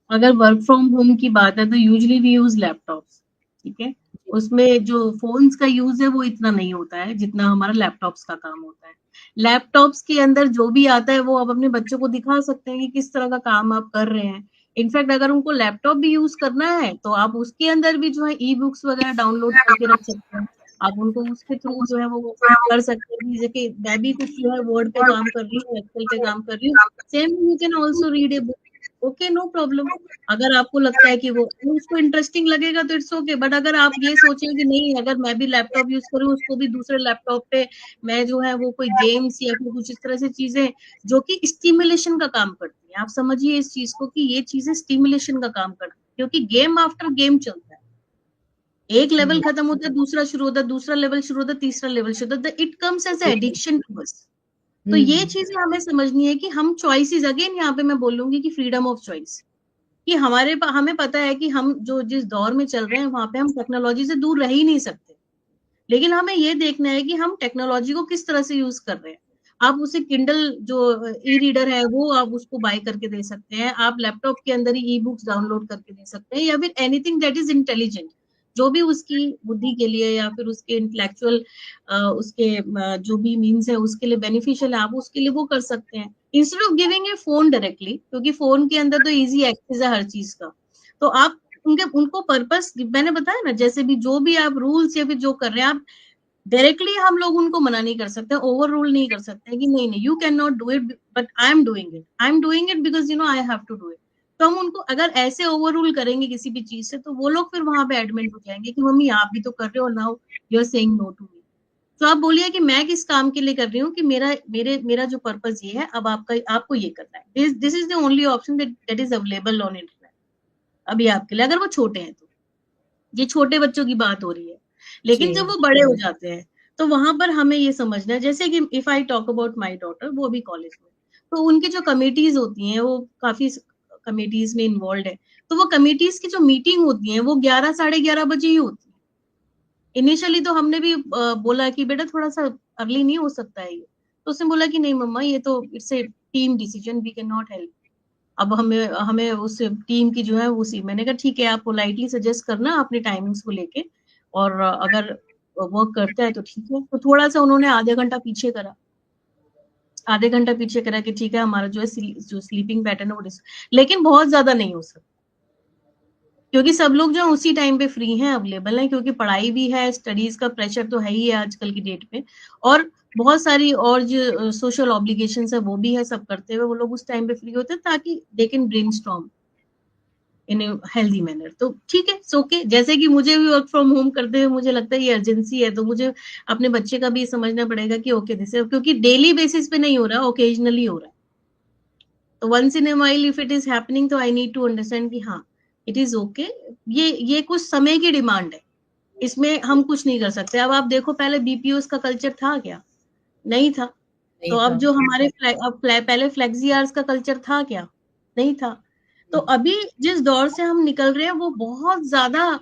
अगर वर्क फ्रॉम होम की बात है तो यूजुअली वी यूज लैपटॉप्स, ठीक है। उसमें जो फोन्स का यूज है वो इतना नहीं होता है जितना हमारा लैपटॉप्स का काम होता है। लैपटॉप्स के अंदर जो भी आता है वो आप अपने बच्चों को दिखा सकते हैं कि किस तरह का काम आप कर रहे हैं। इनफैक्ट अगर उनको लैपटॉप भी यूज करना है तो आप उसके अंदर भी जो है ई बुक्स वगैरह डाउनलोड करके रख सकते हैं। आप उनको उसके थ्रू जो है वो कर सकते हैं कि जैसे मैं भी कुछ जो है वर्ड पे काम कर रही हूँ, एक्सेल पे काम कर रही हूँ, same you can also read a book. Okay, no problem. अगर आपको लगता है कि वो उसको इंटरेस्टिंग लगेगा तो इट्स ओके, बट अगर आप ये सोचें कि नहीं, अगर मैं भी लैपटॉप यूज करूँ उसको भी दूसरे लैपटॉप पे मैं जो है वो कोई गेम्स या फिर कुछ इस तरह से चीजें जो कि स्टिमुलेशन का काम करती है, आप समझिए इस चीज को कि ये चीजें स्टिमुलेशन का काम करती है, क्योंकि गेम आफ्टर गेम चलता है। एक लेवल हम्म। खत्म होता है, दूसरा शुरू होता है, दूसरा लेवल शुरू होता है, तीसरा लेवल शुरू होता है, it comes as addiction to us. तो ये हम्म। चीजें हमें समझनी है कि हम चॉइसेस, अगेन यहाँ पे मैं बोलूंगी कि फ्रीडम ऑफ चॉइस, कि हमें पता है कि हम जो जिस दौर में चल रहे हैं वहां पे हम टेक्नोलॉजी से दूर रह ही नहीं सकते। लेकिन हमें ये देखना है कि हम टेक्नोलॉजी को किस तरह से यूज कर रहे हैं। आप उसे किंडल जो ई रीडर है वो आप उसको बाय करके दे सकते हैं, आप लैपटॉप के अंदर ही ई बुक्स डाउनलोड करके दे सकते हैं, या फिर एनीथिंग दैट इज इंटेलिजेंट, जो भी उसकी बुद्धि के लिए या फिर उसके इंटेलेक्चुअल उसके जो भी मीन्स है उसके लिए बेनिफिशियल है, आप उसके लिए वो कर सकते हैं instead of giving a phone directly, क्योंकि फोन के अंदर तो इजी एक्सेस है हर चीज का। तो आप उनको पर्पस मैंने बताया ना, जैसे भी जो भी आप रूल्स या फिर जो कर रहे हैं आप डायरेक्टली, हम लोग उनको मना नहीं कर सकते, ओवर रूल नहीं कर सकते कि नहीं नहीं you can not do it, but I am doing it because you know I have to do it. तो हम उनको अगर ऐसे ओवर रूल करेंगे किसी भी चीज से तो वो लोग फिर वहां पे एडमिट हो जाएंगे कि मम्मी आप भी तो कर रहे हो, now you are saying no to me. तो आप बोलिए कि मैं किस काम के लिए कर रही हूँ, कि मेरा जो पर्पस ये है, अब आपको ये करना है, this is the only option that is available on internet अभी आपके लिए, अगर वो छोटे हैं तो। ये छोटे बच्चों की बात हो रही है। लेकिन जब जी। वो बड़े हो जाते हैं तो वहां पर हमें ये समझना है, जैसे कि if I talk about my daughter, वो अभी कॉलेज में, तो उनकी जो कमिटीज होती हैं वो काफी कमिटीज में इन्वॉल्व है। तो वो कमिटीज की जो मीटिंग होती है वो 11 साढ़े 11 बजे ही होती है। इनिशियली तो हमने भी बोला कि बेटा थोड़ा सा अर्ली नहीं हो सकता है ये, तो उसने बोला कि नहीं मम्मा ये तो it's a team decision, we can not help. अब हमें हमें उस टीम की जो है उसी, मैंने कहा ठीक है आप पोलाइटली सजेस्ट करना अपने टाइमिंग्स को लेके, और अगर वर्क करता है तो ठीक है। तो थोड़ा सा उन्होंने आधे घंटा पीछे करा, आधे घंटा पीछे करा कि ठीक है हमारा जो है जो स्लीपिंग पैटर्न है वो लेकिन बहुत ज्यादा नहीं हो सकता, क्योंकि सब लोग जो उसी टाइम पे फ्री हैं, अवेलेबल हैं, क्योंकि पढ़ाई भी है, स्टडीज का प्रेशर तो है ही है आजकल की डेट में, और बहुत सारी और जो सोशल ऑब्लिगेशंस है वो भी है, सब करते हुए वो लोग उस टाइम पे फ्री होते हैं ताकि they can brainstorm in healthy manner. तो ठीक है, सो के जैसे कि मुझे भी वर्क फ्रॉम होम करते हुए मुझे लगता है ये अर्जेंसी है, तो मुझे अपने बच्चे का भी समझना पड़ेगा कि ओके दिस, क्योंकि डेली बेसिस पे नहीं हो रहा, ओकेजनली हो रहा है। तो once in a while if it is happening तो आई नीड टू अंडरस्टैंड कि हाँ इट इज ओके। ये कुछ समय की डिमांड है, इसमें हम कुछ नहीं कर सकते। अब आप देखो, पहले बीपीओ का कल्चर था क्या? नहीं था। तो नहीं अब था। जो हमारे पहले फ्लेक्सी आवर्स का कल्चर था क्या? नहीं था। तो अभी जिस दौर से हम निकल रहे हैं वो बहुत ज्यादा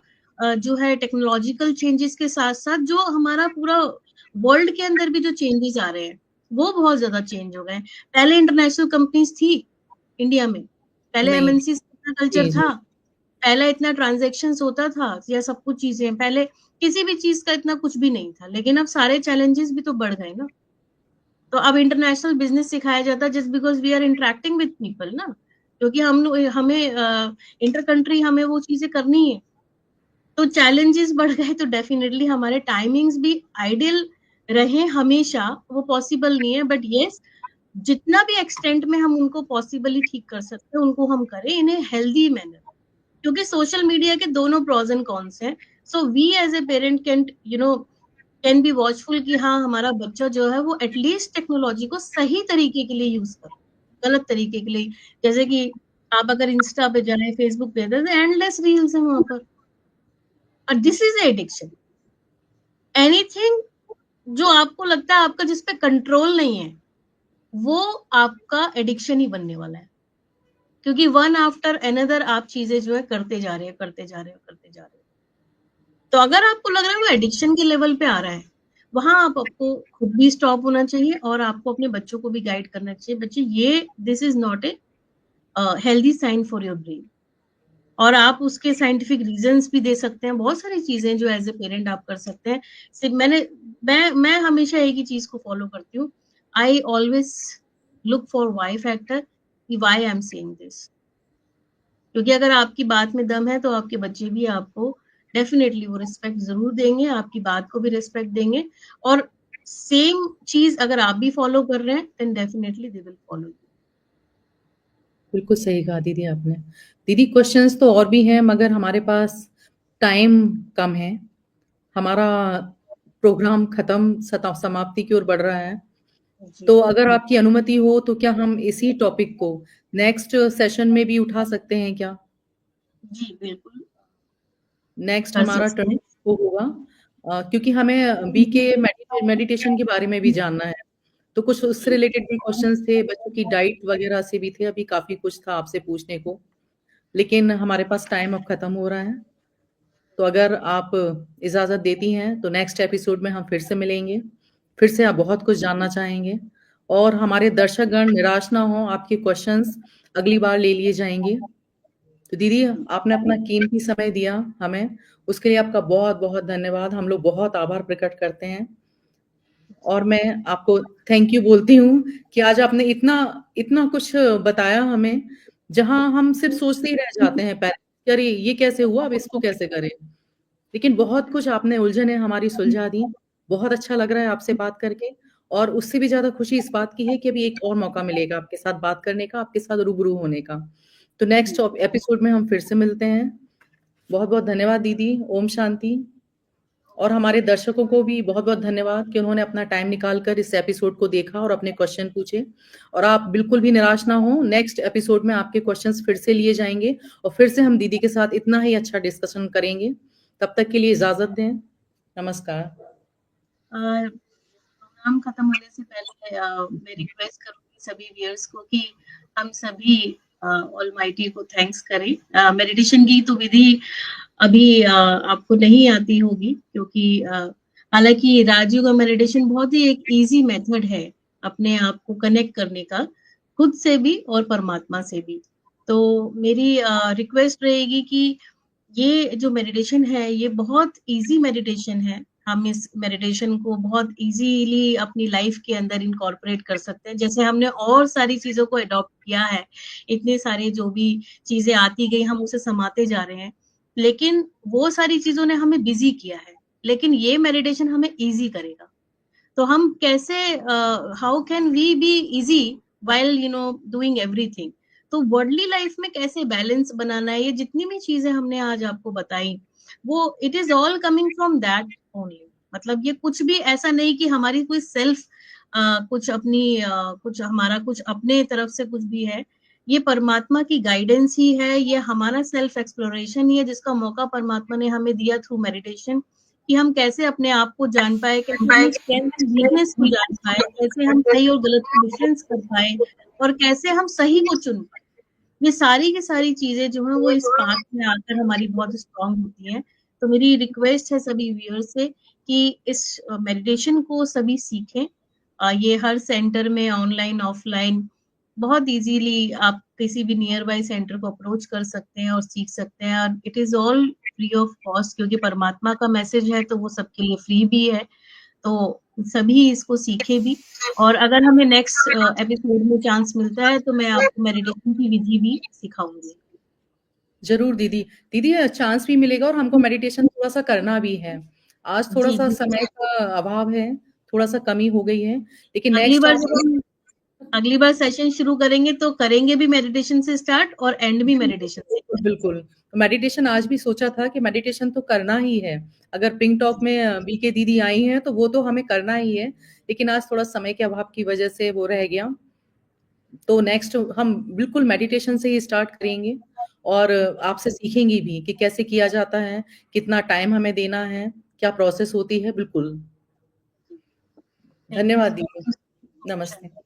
जो है टेक्नोलॉजिकल चेंजेस के साथ साथ जो हमारा पूरा वर्ल्ड के अंदर भी जो चेंजेस आ रहे हैं वो बहुत ज्यादा चेंज हो गए हैं। पहले इंटरनेशनल कंपनीज थी इंडिया में, पहले नहीं थी। एमएनसी का कल्चर जी जी। था, पहले इतना ट्रांजैक्शंस होता था या सब कुछ चीजें, पहले किसी भी चीज का इतना कुछ भी नहीं था। लेकिन अब सारे चैलेंजेस भी तो बढ़ गए ना। तो अब इंटरनेशनल बिजनेस सिखाया जाता है just because we are interacting with people ना, क्योंकि हमें इंटर कंट्री हमें वो चीजें करनी है। तो चैलेंजेस बढ़ गए तो डेफिनेटली हमारे टाइमिंग्स भी आइडियल रहे हमेशा वो पॉसिबल नहीं है, बट यस, जितना भी एक्सटेंट में हम उनको पॉसिबली ठीक कर सकते हैं उनको हम करें इन ए हेल्दी मैनर। क्योंकि सोशल मीडिया के दोनों प्रोज एंड कॉन्स हैं। So we as a parent can be watchful कि हाँ, हमारा बच्चा जो है वो एटलीस्ट टेक्नोलॉजी को सही तरीके के लिए यूज करे, गलत तरीके के लिए। जैसे कि आप अगर इंस्टा पे जाए, फेसबुक पे, एंडलेस रील्स है वहां पर, और दिस इज एडिक्शन। एनीथिंग जो आपको लगता है आपका जिस पे कंट्रोल नहीं है वो आपका एडिक्शन ही बनने वाला है, क्योंकि वन आफ्टर अनदर आप चीजें जो है करते जा रहे हो, करते जा रहे हो, करते जा रहे हो। तो अगर आपको लग रहा है वो एडिक्शन के लेवल पे आ रहा है, वहां आपको खुद भी स्टॉप होना चाहिए और आपको अपने बच्चों को भी गाइड करना चाहिए, बच्चे ये this is not a healthy sign for your brain. और आप उसके साइंटिफिक रीजंस भी दे सकते हैं, बहुत सारी चीजें जो एज ए पेरेंट आप कर सकते हैं। सिर्फ मैं हमेशा एक ही चीज को फॉलो करती हूँ। I always look for why factor, कि why I am saying this. क्योंकि अगर आपकी बात में दम है तो आपके बच्चे भी आपको डेफिनेटली वो रिस्पेक्ट जरूर देंगे, आपकी बात को भी रिस्पेक्ट देंगे। और सेम चीज अगर आप भी फॉलो कर रहे हैं then definitely they will follow. बिल्कुल सही कहा दीदी आपने। दीदी क्वेश्चंस तो और भी हैं मगर हमारे पास टाइम कम है। हमारा प्रोग्राम खत्म समाप्ति की ओर बढ़ रहा है। जी तो अगर आपकी अनुमति हो तो क्या हम इसी टॉपिक को नेक्स्ट सेशन में भी उठा सकते हैं क्या? जी बिल्कुल नेक्स्ट कर हमारा सकते टर्न हैं। वो होगा, क्योंकि हमें बीके मेडिटेशन के बारे में भी जानना है। तो कुछ उससे जी रिलेटेड भी क्वेश्चंस थे, बच्चों की डाइट वगैरह से भी थे, अभी काफी कुछ था आपसे पूछने को, लेकिन हमारे पास टाइम अब खत्म हो रहा है। तो अगर आप इजाजत देती हैं तो नेक्स्ट एपिसोड में हम फिर से मिलेंगे, फिर से आप बहुत कुछ जानना चाहेंगे और हमारे दर्शकगण निराश ना हो, आपके क्वेश्चंस अगली बार ले लिए जाएंगे। तो दीदी आपने अपना कीमती समय दिया हमें, उसके लिए आपका बहुत बहुत धन्यवाद। हम लोग बहुत आभार प्रकट करते हैं और मैं आपको थैंक यू बोलती हूँ कि आज आपने इतना इतना कुछ बताया हमें, जहां हम सिर्फ सोचते ही रह जाते हैं पहले कि अरे ये कैसे हुआ, अब इसको कैसे करें। लेकिन बहुत कुछ आपने उलझने हमारी सुलझा दी। बहुत अच्छा लग रहा है आपसे बात करके, और उससे भी ज्यादा खुशी इस बात की है कि अभी एक और मौका मिलेगा आपके साथ बात करने का, आपके साथ रूबरू होने का। तो नेक्स्ट एपिसोड में हम फिर से मिलते हैं। बहुत बहुत धन्यवाद दीदी। ओम शांति। और हमारे दर्शकों को भी बहुत बहुत धन्यवाद कि उन्होंने अपना टाइम निकाल कर इस एपिसोड को देखा और अपने क्वेश्चन पूछे। और आप बिल्कुल भी निराश ना हो, नेक्स्ट एपिसोड में आपके क्वेश्चंस फिर से लिए जाएंगे और फिर से हम दीदी के साथ इतना ही अच्छा डिस्कशन करेंगे। तब तक के लिए इजाजत दें। नमस्कार। प्रोग्राम खत्म होने से पहले मैं रिक्वेस्ट करूंगी सभी व्यूअर्स को कि हम सभी ऑलमाइटी को थैंक्स करें। मेडिटेशन की तो विधि अभी आपको नहीं आती होगी, क्योंकि हालांकि राजयोग का मेडिटेशन बहुत ही एक इजी मेथड है अपने आप को कनेक्ट करने का, खुद से भी और परमात्मा से भी। तो मेरी रिक्वेस्ट रहेगी कि ये जो मेडिटेशन है ये बहुत इजी मेडिटेशन है। हम इस मेडिटेशन को बहुत इजीली अपनी लाइफ के अंदर इनकॉर्पोरेट कर सकते हैं, जैसे हमने और सारी चीजों को अडॉप्ट किया है। इतने सारे जो भी चीजें आती गई हम उसे समाते जा रहे हैं, लेकिन वो सारी चीजों ने हमें बिजी किया है, लेकिन ये मेडिटेशन हमें इजी करेगा। तो हम कैसे, how can we be easy while doing everything. तो वर्ल्डली लाइफ में कैसे बैलेंस बनाना है, ये जितनी भी चीजें हमने आज आपको बताई वो it is all coming from that only. मतलब ये कुछ भी ऐसा नहीं कि हमारी कोई सेल्फ कुछ अपनी कुछ हमारा कुछ अपने तरफ से कुछ भी है। ये परमात्मा की गाइडेंस ही है, ये हमारा सेल्फ एक्सप्लोरेशन ही है, जिसका मौका परमात्मा ने हमें दिया थ्रू मेडिटेशन, कि हम कैसे अपने आप को जान पाए, कैसे अपनी स्ट्रेंथ वीकनेस को जान पाए, कैसे हम सही और गलत को डिफरेंस कर पाए, और कैसे हम सही को चुन पाए। ये सारी की सारी चीजें जो है वो इस पाठ में आकर हमारी बहुत स्ट्रांग होती हैं। तो मेरी रिक्वेस्ट है सभी व्यूअर्स से कि इस मेडिटेशन को सभी सीखें। ये हर सेंटर में ऑनलाइन ऑफलाइन बहुत इजीली आप किसी भी नियर बाय सेंटर को अप्रोच कर सकते हैं और सीख सकते हैं, और it is all free of cost, क्योंकि परमात्मा का मैसेज है तो वो सबके लिए फ्री भी है। तो सभी इसको सीखे भी, और अगर हमें नेक्स्ट एपिसोड में चांस मिलता है तो मैं आपको मेडिटेशन की विधि भी सिखाऊंगी। जरूर दीदी। दीदी चांस भी मिलेगा और हमको मेडिटेशन थोड़ा सा करना भी है। आज थोड़ा जी सा जी। समय का अभाव है, थोड़ा सा कमी हो गई है, लेकिन अगली नेक्स्ट बार चांस। जब हम अगली बार सेशन शुरू करेंगे तो करेंगे भी मेडिटेशन से स्टार्ट और एंड भी मेडिटेशन से। बिल्कुल बिल्कुल। तो मेडिटेशन आज भी सोचा था कि मेडिटेशन तो करना ही है। अगर पिंक टॉक में बीके दीदी आई हैं तो वो तो हमें करना ही है, लेकिन आज थोड़ा समय के अभाव की वजह से वो रह गया। तो नेक्स्ट हम बिल्कुल मेडिटेशन से ही स्टार्ट करेंगे, और आपसे सीखेंगे भी कि कैसे किया जाता है, कितना टाइम हमें देना है, क्या प्रोसेस होती है। बिल्कुल। थैंक यू धन्यवाद सो दीदी। मच। नमस्ते।